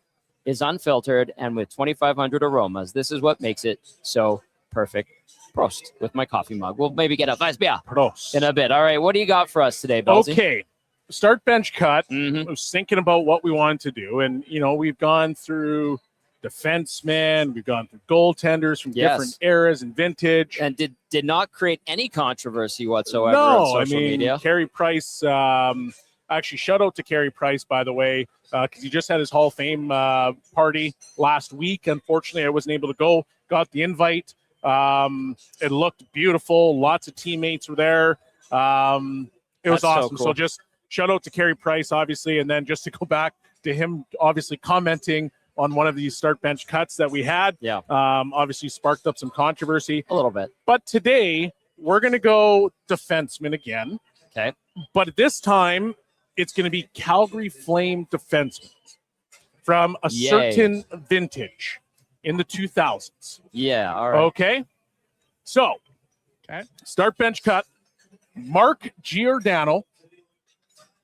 is unfiltered and with 2,500 aromas. This is what makes it so perfect. Prost with my coffee mug. We'll maybe get a Weissbier Prost in a bit. All right, what do you got for us today, Belzy? Okay, start, bench, cut. I was thinking about what we wanted to do, and we've gone through defensemen, we've gone through goaltenders from different eras and vintage, and did not create any controversy whatsoever. No, on social media. Carey Price. Actually, shout out to Carey Price, by the way, because he just had his Hall of Fame party last week. Unfortunately, I wasn't able to go. Got the invite. It looked beautiful. Lots of teammates were there. It was awesome. So just shout out to Carey Price, obviously, and then just to go back to him, obviously commenting on one of these start bench cuts that we had. Obviously sparked up some controversy a little bit. But today we're going to go defenseman again. Okay. But this time it's going to be Calgary Flame defenseman from a certain vintage in the 2000s. Yeah, all right. Okay. So, start, bench, cut. Mark Giordano,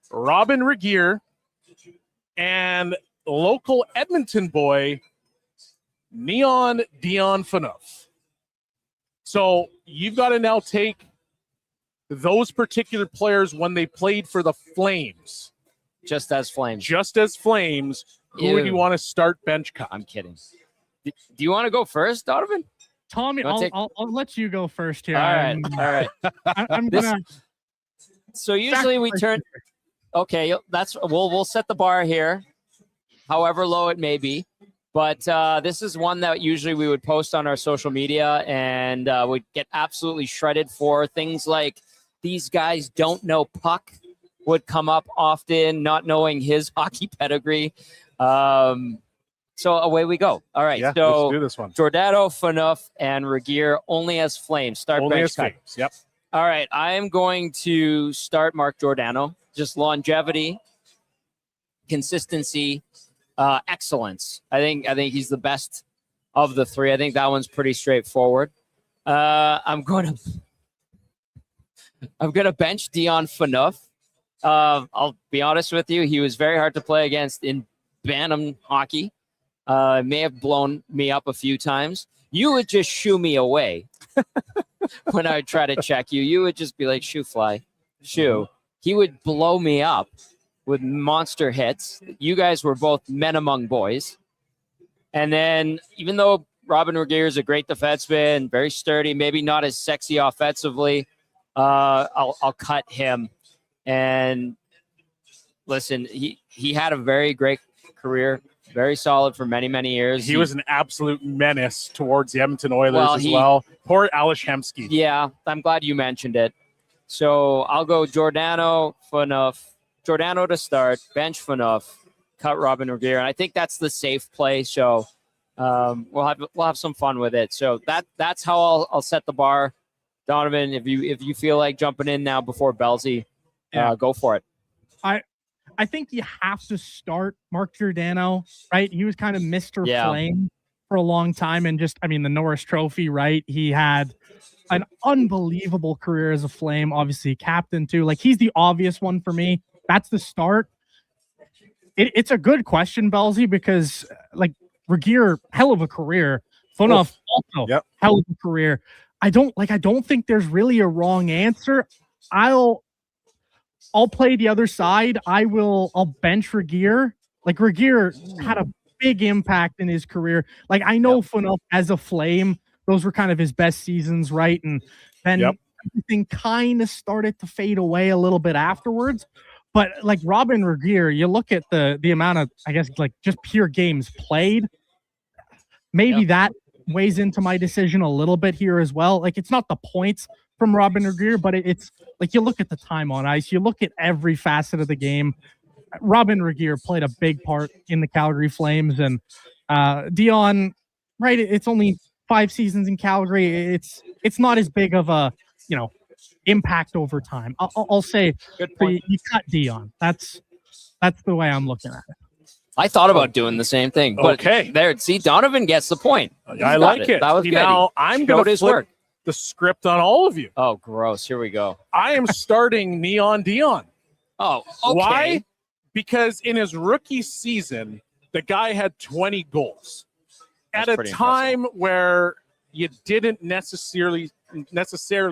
Robin Regier, and local Edmonton boy, Neon Dion Phaneuf. So, you've got to now take those particular players when they played for the Flames. Just as Flames. Who would you want to start, bench, cut? I'm kidding. Do you want to go first, Donovan? Tommy, I'll let you go first here. All right. I'm gonna. So usually we turn. Okay, we'll set the bar here, however low it may be. But this is one that usually we would post on our social media and would get absolutely shredded for. Things like these guys don't know puck would come up often, not knowing his hockey pedigree. So away we go. All right. So let's do this one. Giordano, Phaneuf, and Regier only as Flames. Start only bench as cut. Flames. Yep. All right. I am going to start Mark Giordano. Just longevity, consistency, excellence. I think he's the best of the three. I think that one's pretty straightforward. I'm going to bench Dion Phaneuf. I'll be honest with you. He was very hard to play against in Bantam hockey. May have blown me up a few times. You would just shoo me away when I would try to check you. You would just be like, shoo fly, shoo. He would blow me up with monster hits. You guys were both men among boys. And then even though Robin Regehr is a great defenseman, very sturdy, maybe not as sexy offensively, I'll cut him. And listen, he had a very great career, very solid for many, many years. He was an absolute menace towards the Edmonton Oilers as well. Poor Ales Hemsky. Yeah, I'm glad you mentioned it. So I'll go Giordano, Phaneuf. Giordano to start, bench Phaneuf, cut Robin Regehr. And I think that's the safe play. So we'll have some fun with it. So that's how I'll set the bar. Donovan, if you feel like jumping in now before Belsey, go for it. I think you have to start Mark Giordano, right? He was kind of Mr. Flame for a long time. And just, I mean, the Norris Trophy, right? He had an unbelievable career as a Flame, obviously captain too. Like, he's the obvious one for me. That's the start. It's a good question, Belsey, because like Regehr, hell of a career. Phaneuf also hell of a career. I don't think there's really a wrong answer. I'll play the other side. I'll bench Regehr. Like, Regehr had a big impact in his career. Like, I know Phaneuf as a Flame, those were kind of his best seasons, right? And then everything kind of started to fade away a little bit afterwards. But like Robin Regehr, you look at the amount of, I guess, like just pure games played. Maybe that weighs into my decision a little bit here as well. Like, it's not the points from Robin Regehr, but it's like you look at the time on ice, you look at every facet of the game. Robin Regehr played a big part in the Calgary Flames, and Dion, right? It's only 5 seasons in Calgary. It's not as big of a impact over time. I'll say you cut Dion. That's the way I'm looking at it. I thought about doing the same thing, but there, see, Donovan gets the point. I like it. That was good. Now I'm going to flip the script on all of you. Oh, gross. Here we go. I am starting Neon Dion. Oh, okay. Why? Because in his rookie season, the guy had 20 goals. At a time where you didn't necessarily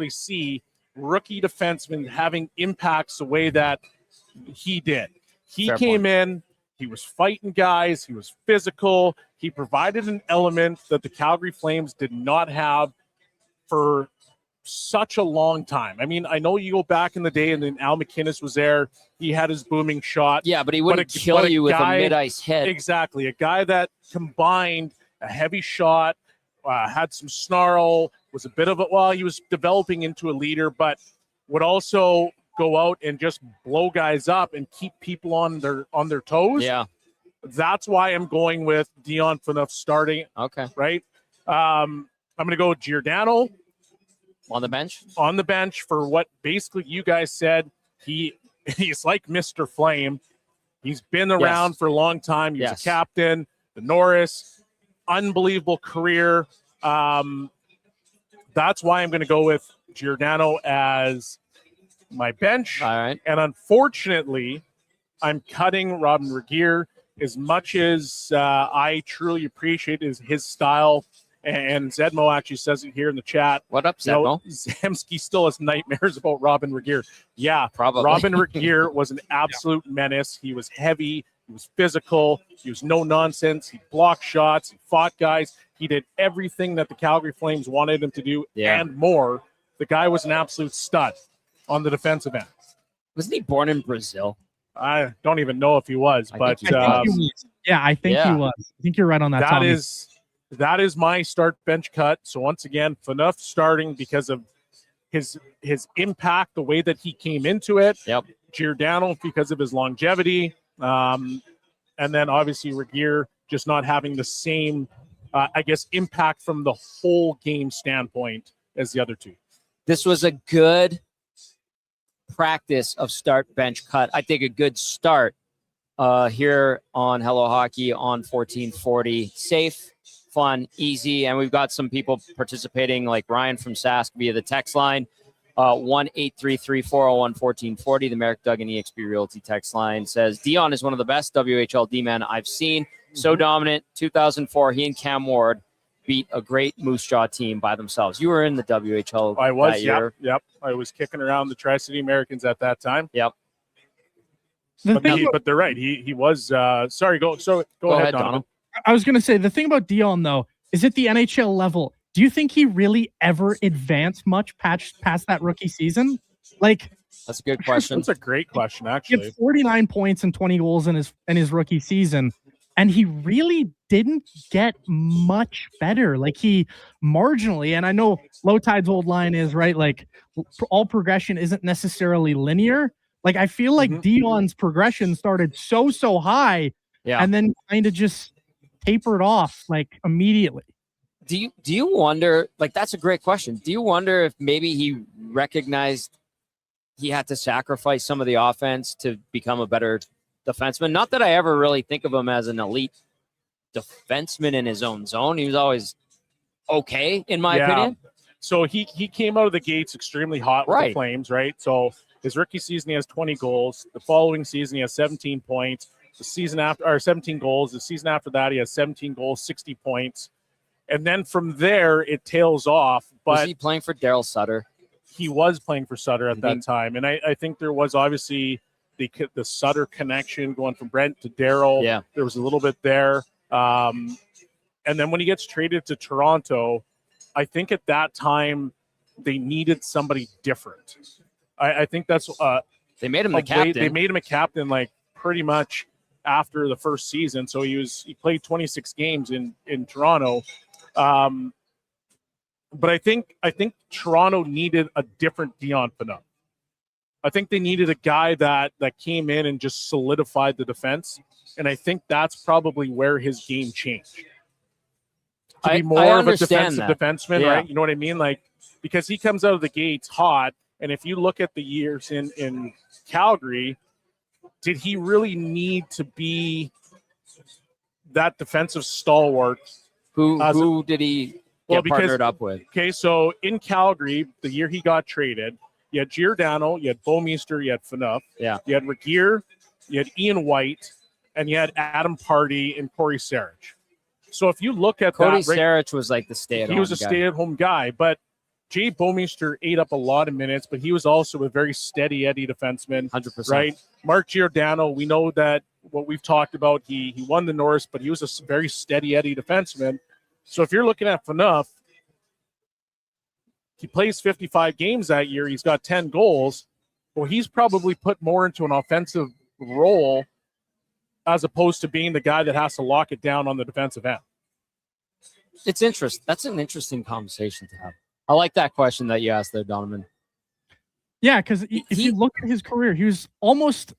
see rookie defensemen having impacts the way that he did. He came in, he was fighting guys, he was physical, he provided an element that the Calgary Flames did not have for such a long time. I mean, I know you go back in the day and then Al McInnes was there, he had his booming shot. Yeah, but he wouldn't kill you with a mid-ice hit. Exactly, a guy that combined a heavy shot, had some snarl, was a bit of he was developing into a leader, but would also go out and just blow guys up and keep people on their toes. Yeah. That's why I'm going with Dion Phaneuf starting. Okay. Right? I'm going to go with Giordano. On the bench? On the bench for what basically you guys said. He's like Mr. Flame. He's been around for a long time. He's a captain. The Norris. Unbelievable career. That's why I'm going to go with Giordano as my bench. All right. And unfortunately, I'm cutting Robin Regehr. As much as I truly appreciate his style, and Zedmo actually says it here in the chat. What up, Zedmo? Zemsky still has nightmares about Robin Regehr. Yeah, probably. Robin Regehr was an absolute menace. He was heavy. He was physical. He was no nonsense. He blocked shots. He fought guys. He did everything that the Calgary Flames wanted him to do and more. The guy was an absolute stud on the defensive end. Wasn't he born in Brazil? I don't even know if he was, but I think he was. I think he was. I think you're right on that. That is my start bench cut. So once again, Phaneuf starting because of his impact, the way that he came into it. Yep. Giordano because of his longevity. And then obviously Regehr just not having the same, impact from the whole game standpoint as the other two. This was a good practice of start, bench, cut. I think a good start here on Hello Hockey on 1440. Safe, fun, easy, and we've got some people participating, like Ryan from Sask via the text line. 1-833-401-1440. The Merrick Duggan eXp Realty text line says Dion is one of the best WHL D-men I've seen. So dominant. 2004, he and Cam Ward beat a great Moose Jaw team by themselves. You were in the WHL. I was. that year. Yep. I was kicking around the Tri-City Americans at that time. Yep. But they're right. He was. Sorry. Go ahead, Donovan. I was going to say the thing about Dion though is at the NHL level. Do you think he really ever advanced much past that rookie season? Like, that's a good question. That's a great question, he actually. had 49 points and 20 goals in his rookie season, and he really didn't get much better. Like, he marginally, and I know Low Tide's old line is right. Like, all progression isn't necessarily linear. Like, I feel like Dion's progression started so high, and then kind of just tapered off like immediately. Do you wonder, like, that's a great question. Do you wonder if maybe he recognized he had to sacrifice some of the offense to become a better defenseman? Not that I ever really think of him as an elite defenseman in his own zone. He was always okay, in my opinion. So he came out of the gates extremely hot with the Flames, right? So his rookie season, he has 20 goals. The following season, he has 17 points. The season after, or 17 goals. The season after that, he has 17 goals, 60 points. And then from there, it tails off. But was he playing for Daryl Sutter? He was playing for Sutter at that time. And I think there was obviously the Sutter connection going from Brent to Daryl. Yeah. There was a little bit there. And then when he gets traded to Toronto, I think at that time they needed somebody different. I think that's they made him the captain. They made him a captain like pretty much after the first season. So he played 26 games in Toronto. But I think Toronto needed a different Dion Phaneuf. I think they needed a guy that came in and just solidified the defense. And I think that's probably where his game changed. To be more of a defensive defenseman, right? You know what I mean? Like, because he comes out of the gates hot. And if you look at the years in Calgary, did he really need to be that defensive stalwart? Who did he get partnered up with? Okay, so in Calgary, the year he got traded, you had Giordano, you had Bouwmeester, you had Phaneuf, you had Regier, you had Ian White, and you had Adam Pardy and Corey Sarich. So if you look at Cody Sarich was like the stay-at-home guy. He was a stay-at-home guy, but Jay Bouwmeester ate up a lot of minutes, but he was also a very steady Eddie defenseman. 100%. Right? Mark Giordano, we know that what we've talked about, he won the Norris, but he was a very steady Eddie defenseman. So if you're looking at Phaneuf, he plays 55 games that year. He's got 10 goals. Well, he's probably put more into an offensive role as opposed to being the guy that has to lock it down on the defensive end. It's interesting. That's an interesting conversation to have. I like that question that you asked there, Donovan. Yeah, because if you look at his career, he was almost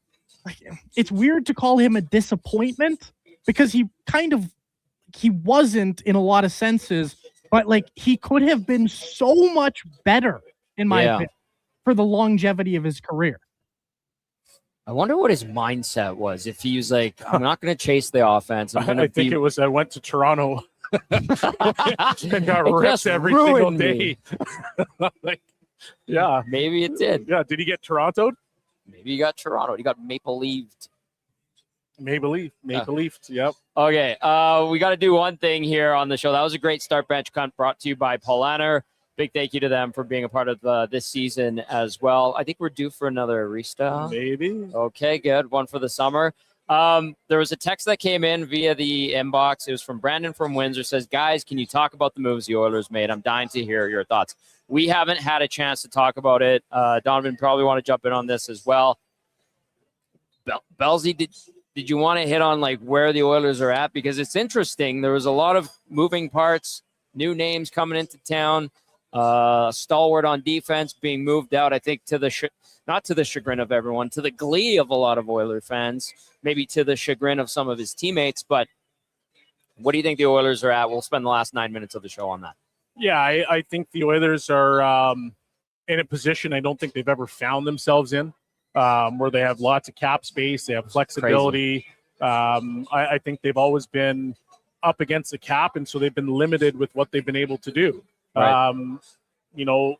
like, it's weird to call him a disappointment because he wasn't in a lot of senses, but like he could have been so much better in my opinion for the longevity of his career. I wonder what his mindset was. If he was like, I'm not going to chase the offense. I think it was, I went to Toronto and got ripped every single day. Yeah. Maybe it did. Yeah. Did he get Toronto'd? Maybe he got Toronto. He got Maple Leafed. Maple Leaf. Yep. Okay. We got to do one thing here on the show. That was a great start bench cunt brought to you by Paul Anner. Big thank you to them for being a part of this season as well. I think we're due for another Arista. Maybe. Okay, good. One for the summer. There was a text that came in via the inbox. It was from Brandon from Windsor. Says, guys, can you talk about the moves the Oilers made? I'm dying to hear your thoughts. We haven't had a chance to talk about it. Donovan probably want to jump in on this as well. Bellsy, did you want to hit on like where the Oilers are at? Because it's interesting. There was a lot of moving parts, new names coming into town. Stalwart on defense being moved out, I think, not to the chagrin of everyone, to the glee of a lot of Oiler fans, maybe to the chagrin of some of his teammates. But what do you think the Oilers are at? We'll spend the last 9 minutes of the show on that. Yeah, I think the Oilers are in a position I don't think they've ever found themselves in, where they have lots of cap space, they have flexibility. I think they've always been up against the cap, and so they've been limited with what they've been able to do. Right. You know,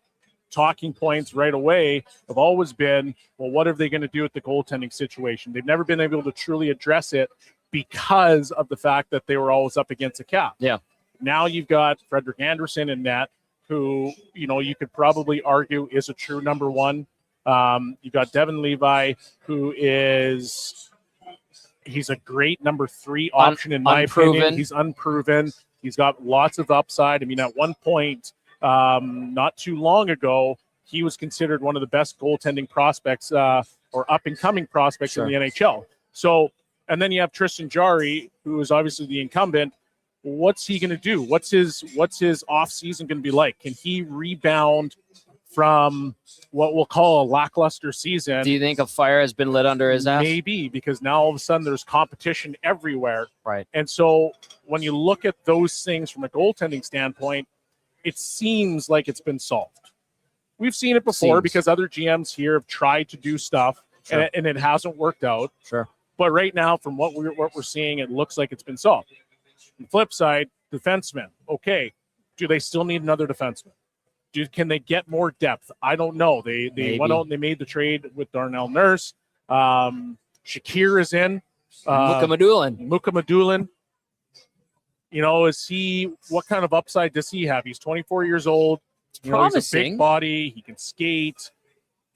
talking points right away have always been, well, what are they going to do with the goaltending situation? They've never been able to truly address it because of the fact that they were always up against the cap. Yeah. Now you've got Frederick Anderson in net, who, you know, you could probably argue is a true number one. You've got Devin Levi, who he's a great number 3 option in my opinion. He's unproven. He's got lots of upside. I mean, at one point, not too long ago, he was considered one of the best goaltending prospects or up-and-coming prospects in the NHL. So, and then you have Tristan Jarry, who is obviously the incumbent. What's he going to do? What's his off season going to be like? Can he rebound from what we'll call a lackluster season? Do you think a fire has been lit under his ass? Maybe, because now all of a sudden there's competition everywhere. Right. And so when you look at those things from a goaltending standpoint, it seems like it's been solved. We've seen it before because other GMs here have tried to do stuff and it hasn't worked out. Sure. But right now, from what we're seeing, it looks like it's been solved. On the flip side, defensemen. Okay, do they still need another defenseman? Can they get more depth? I don't know. They went out and they made the trade with Darnell Nurse. Shakir is in. Muka Madulin. You know, what kind of upside does he have? He's 24 years old. You know, he's a big body. He can skate.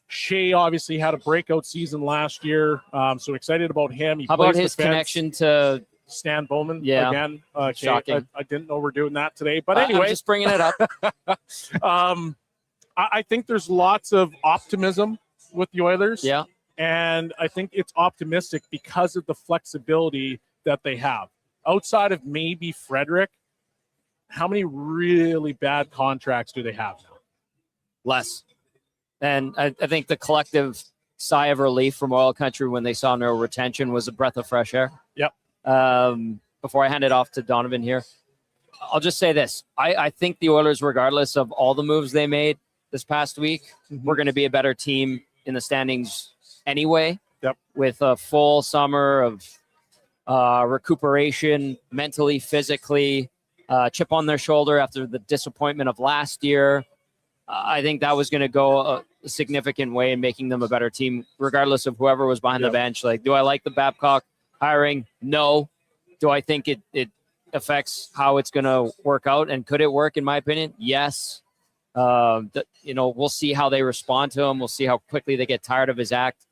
Shea obviously had a breakout season last year. So excited about him. How about his connection to Stan Bowman? Yeah. Again, shocking. I didn't know we're doing that today. But anyway. I'm just bringing it up. I think there's lots of optimism with the Oilers. Yeah. And I think it's optimistic because of the flexibility that they have. Outside of maybe Frederick, how many really bad contracts do they have now? Less. And I think the collective sigh of relief from Oil Country when they saw no retention was a breath of fresh air. Yep. Before I hand it off to Donovan here, I'll just say this. I think the Oilers, regardless of all the moves they made this past week, we're going to be a better team in the standings anyway. Yep. With a full summer of recuperation, mentally, physically, chip on their shoulder after the disappointment of last year. I think that was going to go a significant way in making them a better team, regardless of whoever was behind the bench. Like, do I like the Babcock hiring? No. Do I think it affects how it's going to work out? And could it work, in my opinion? Yes. We'll see how they respond to him. We'll see how quickly they get tired of his act.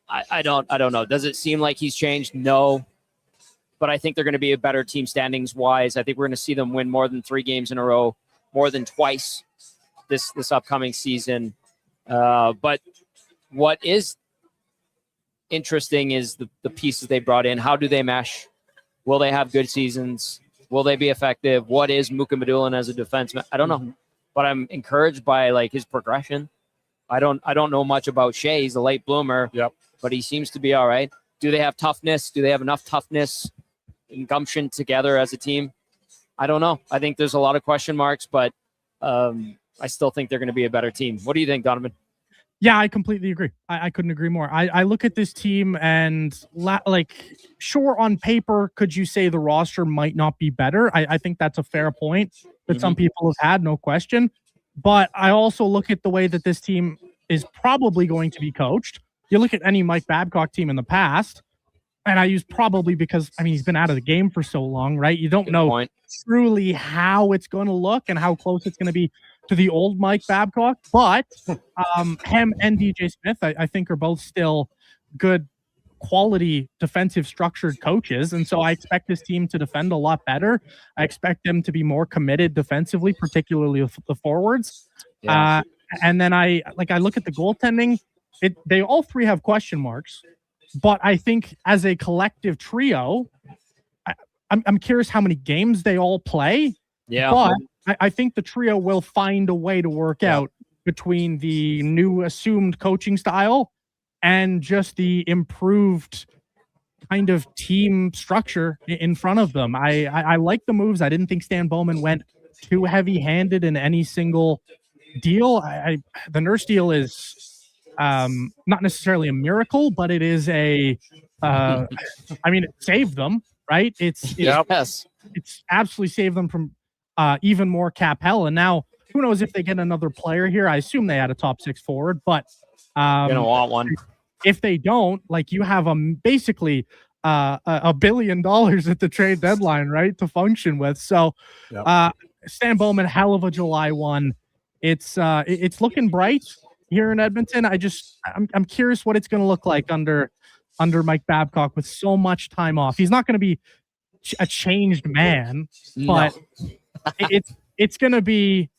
I don't know. Does it seem like he's changed? No. But I think they're going to be a better team standings wise. I think we're going to see them win more than 3 games in a row, more than twice this upcoming season. But what is interesting is the pieces they brought in. How do they mesh? Will they have good seasons? Will they be effective? What is Muka Madulin as a defenseman? I don't know, but I'm encouraged by like his progression. I don't know much about Shea. He's a late bloomer, but he seems to be all right. Do they have toughness? Do they have enough toughness and gumption together as a team? I don't know. I think there's a lot of question marks, but I still think they're going to be a better team. What do you think, Donovan? Yeah, I completely agree. I couldn't agree more. I look at this team and sure, on paper, could you say the roster might not be better? I think that's a fair point that some people have had, no question. But I also look at the way that this team is probably going to be coached. You look at any Mike Babcock team in the past, and I use probably because, I mean, he's been out of the game for so long, right? You don't know truly how it's going to look and how close it's going to be to the old Mike Babcock. But him and DJ Smith, I think, are both still good quality defensive structured coaches. And so I expect this team to defend a lot better. I expect them to be more committed defensively, particularly with the forwards. Yeah. And then I look at the goaltending. They all 3 have question marks. But I think as a collective trio, I'm curious how many games they all play. Yeah. But I think the trio will find a way to work out between the new assumed coaching style and just the improved kind of team structure in front of them. I like the moves. I didn't think Stan Bowman went too heavy-handed in any single deal. The Nurse deal is not necessarily a miracle, but it is it saved them. right? It's Yes. it's absolutely saved them from even more cap hell. And now who knows if they get another player here? I assume they had a top 6 forward, but Gonna want one. if they don't, like, you have basically $1 billion at the trade deadline, right, to function with. So Stan Bowman, hell of a July 1. It's looking bright here in Edmonton. I'm curious what it's going to look like under Mike Babcock with so much time off. He's not going to be a changed man, but it's going to be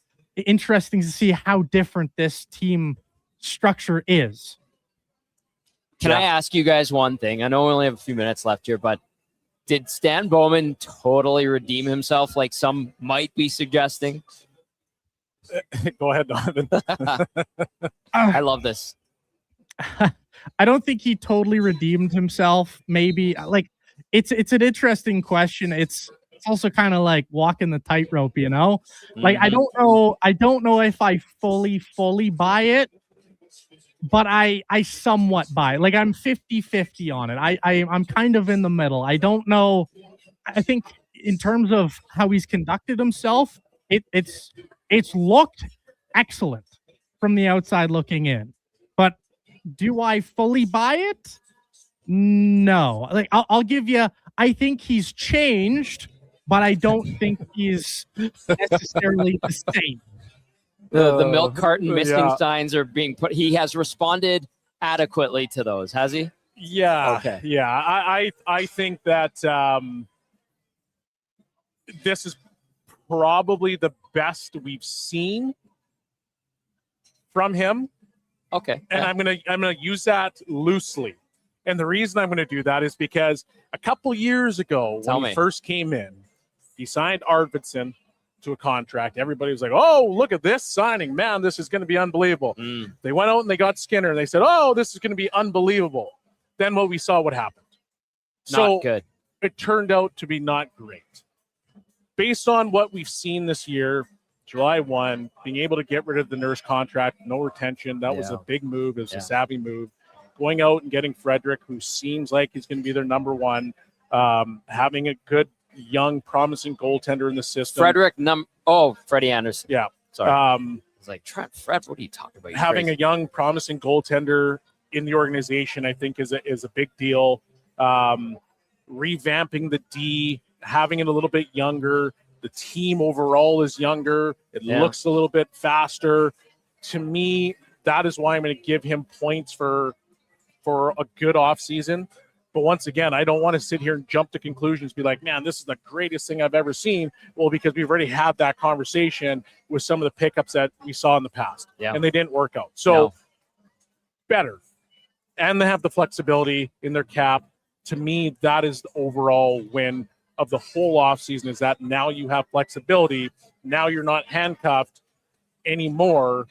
interesting to see how different this team structure is. Can I ask you guys one thing? I know we only have a few minutes left here, but did Stan Bowman totally redeem himself like some might be suggesting? Go ahead, Donovan. I love this. I don't think he totally redeemed himself. Maybe like it's an interesting question. It's also kind of like walking the tightrope, you know? Like I don't know if I fully buy it, but I somewhat buy it. Like I'm 50-50 on it. I'm kind of in the middle. I don't know. I think in terms of how he's conducted himself, it's looked excellent from the outside looking in. But do I fully buy it? No. Like I'll give you, I think he's changed, but I don't think he's necessarily the same. The milk carton misting signs are being put. He has responded adequately to those, has he? Yeah. Okay. Yeah. I think that this is probably the best we've seen from him. Okay. And I'm gonna use that loosely. And the reason I'm gonna do that is because a couple years ago when he first came in, he signed Arvidsson to a contract. Everybody was like, oh, look at this signing. Man, this is going to be unbelievable. They went out and they got Skinner and they said, oh, this is going to be unbelievable. Then what happened. Not good. It turned out to be not great. Based on what we've seen this year, July 1, being able to get rid of the Nurse contract, no retention, that was a big move. It was a savvy move. Going out and getting Frederick, who seems like he's going to be their number one, having a good, young, promising goaltender in the system. Freddie Anderson. Yeah. Sorry. I was like, Fred, what are you talking about? Having a young, promising goaltender in the organization, I think, is a big deal. Revamping the D, having it a little bit younger. The team overall is younger. It looks a little bit faster. To me, that is why I'm going to give him points for a good offseason. But once again, I don't want to sit here and jump to conclusions, be like, man, this is the greatest thing I've ever seen. Well, because we've already had that conversation with some of the pickups that we saw in the past, and they didn't work out. So better. And they have the flexibility in their cap. To me, that is the overall win of the whole offseason, is that now you have flexibility. Now you're not handcuffed anymore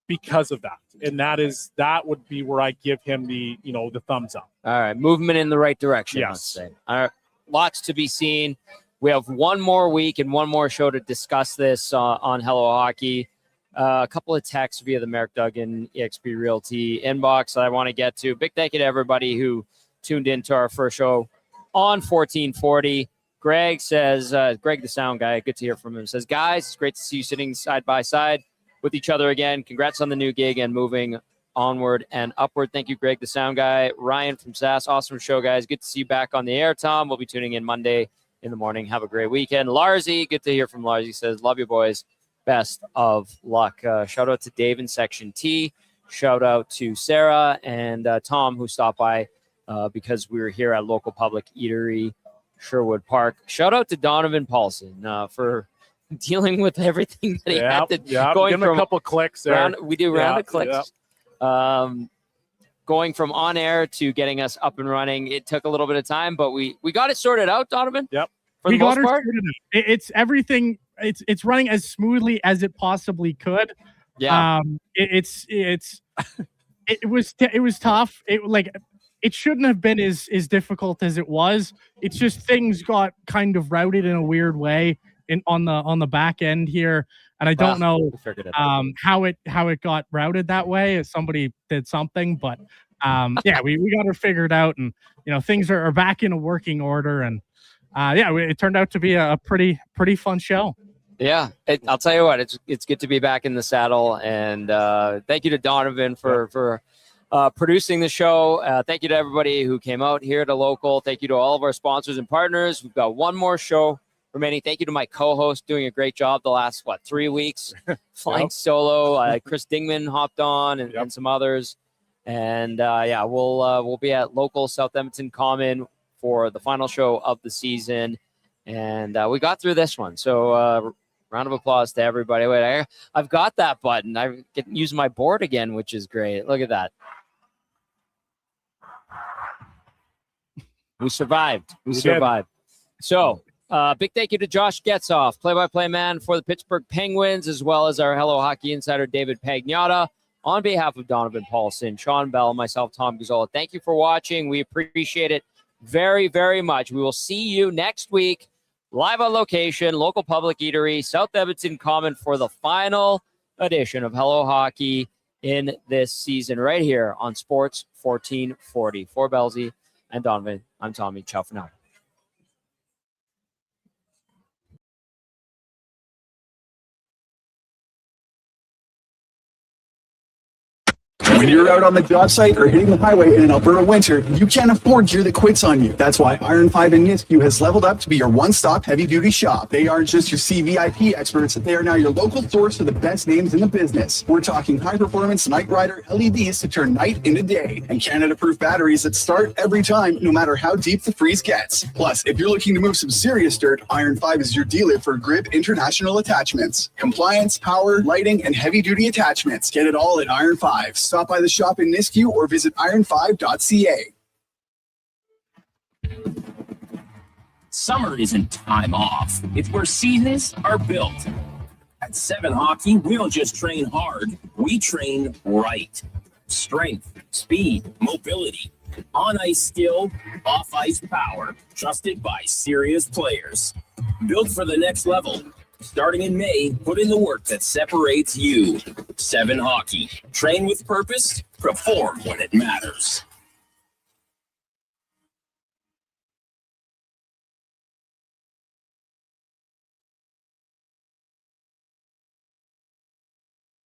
because of that. And that would be where I give him the thumbs up. All right. Movement in the right direction. Yes. Let's say. All right. Lots to be seen. We have one more week and one more show to discuss this on Hello Hockey. A couple of texts via the Merrick Duggan eXp Realty inbox that I want to get to. Big thank you to everybody who tuned into our first show on 1440. Greg says, Greg the sound guy, good to hear from him, says, guys, it's great to see you sitting side by side with each other again. Congrats on the new gig and moving onward and upward. Thank you, Greg the sound guy. Ryan from SAS, awesome show, guys. Good to see you back on the air, Tom. We'll be tuning in Monday in the morning. Have a great weekend. Larzy, good to hear from Larzy. Says, love you, boys. Best of luck. Shout out to Dave in Section T. Shout out to Sarah and Tom, who stopped by because we were here at local public eatery, Sherwood Park. Shout out to Donovan Paulson for dealing with everything that he had to going give him a couple clicks there. Round of clicks. Going from on air to getting us up and running, it took a little bit of time, but we got it sorted out, Donovan. Yep. For the most part, it's everything. It's running as smoothly as it possibly could. Yeah. It was tough. It shouldn't have been as difficult as it was. It's just things got kind of routed in a weird way on the back end here, and I don't know how it got routed that way. Somebody did something, but yeah, we got it figured out, and things are back in a working order, and it turned out to be a pretty fun show. Yeah, I'll tell you what, it's good to be back in the saddle, and thank you to Donovan for producing the show. Thank you to everybody who came out here to Local. Thank you to all of our sponsors and partners. We've got one more show remaining. Thank you to my co-host doing a great job the last 3 weeks, flying solo. Chris Dingman hopped on and some others, and we'll be at Local South Edmonton Common for the final show of the season, and we got through this one. So round of applause to everybody. Wait, I've got that button. I can use my board again, which is great. Look at that. We survived. We survived. So big thank you to Josh Getzoff, play-by-play man for the Pittsburgh Penguins, as well as our Hello Hockey insider, David Pagnotta. On behalf of Donovan Paulson, Shawn, Belle, myself, Tom Gazzola, thank you for watching. We appreciate it very, very much. We will see you next week, live on location, local public eatery, South Edmonton Common, for the final edition of Hello Hockey in this season, right here on Sports 1440. For Bellsy and Donovan, I'm Tommy. Ciao for now. When you're out on the job site or hitting the highway in an Alberta winter, you can't afford gear that quits on you. That's why Iron 5 and Nisku has leveled up to be your one-stop heavy-duty shop. They aren't just your CVIP experts, they are now your local source for the best names in the business. We're talking high-performance Night Rider LEDs to turn night into day, and Canada-proof batteries that start every time, no matter how deep the freeze gets. Plus, if you're looking to move some serious dirt, Iron 5 is your dealer for Grip International Attachments. Compliance, power, lighting, and heavy-duty attachments. Get it all at Iron 5. Stop by the shop in Nisku or visit iron5.ca. Summer isn't time off. It's where seasons are built. At 7 Hockey, we don't just train hard, we train right. Strength, speed, mobility, on-ice skill, off-ice power, trusted by serious players. Built for the next level. Starting in May, put in the work that separates you. 7 Hockey. Train with purpose, perform when it matters.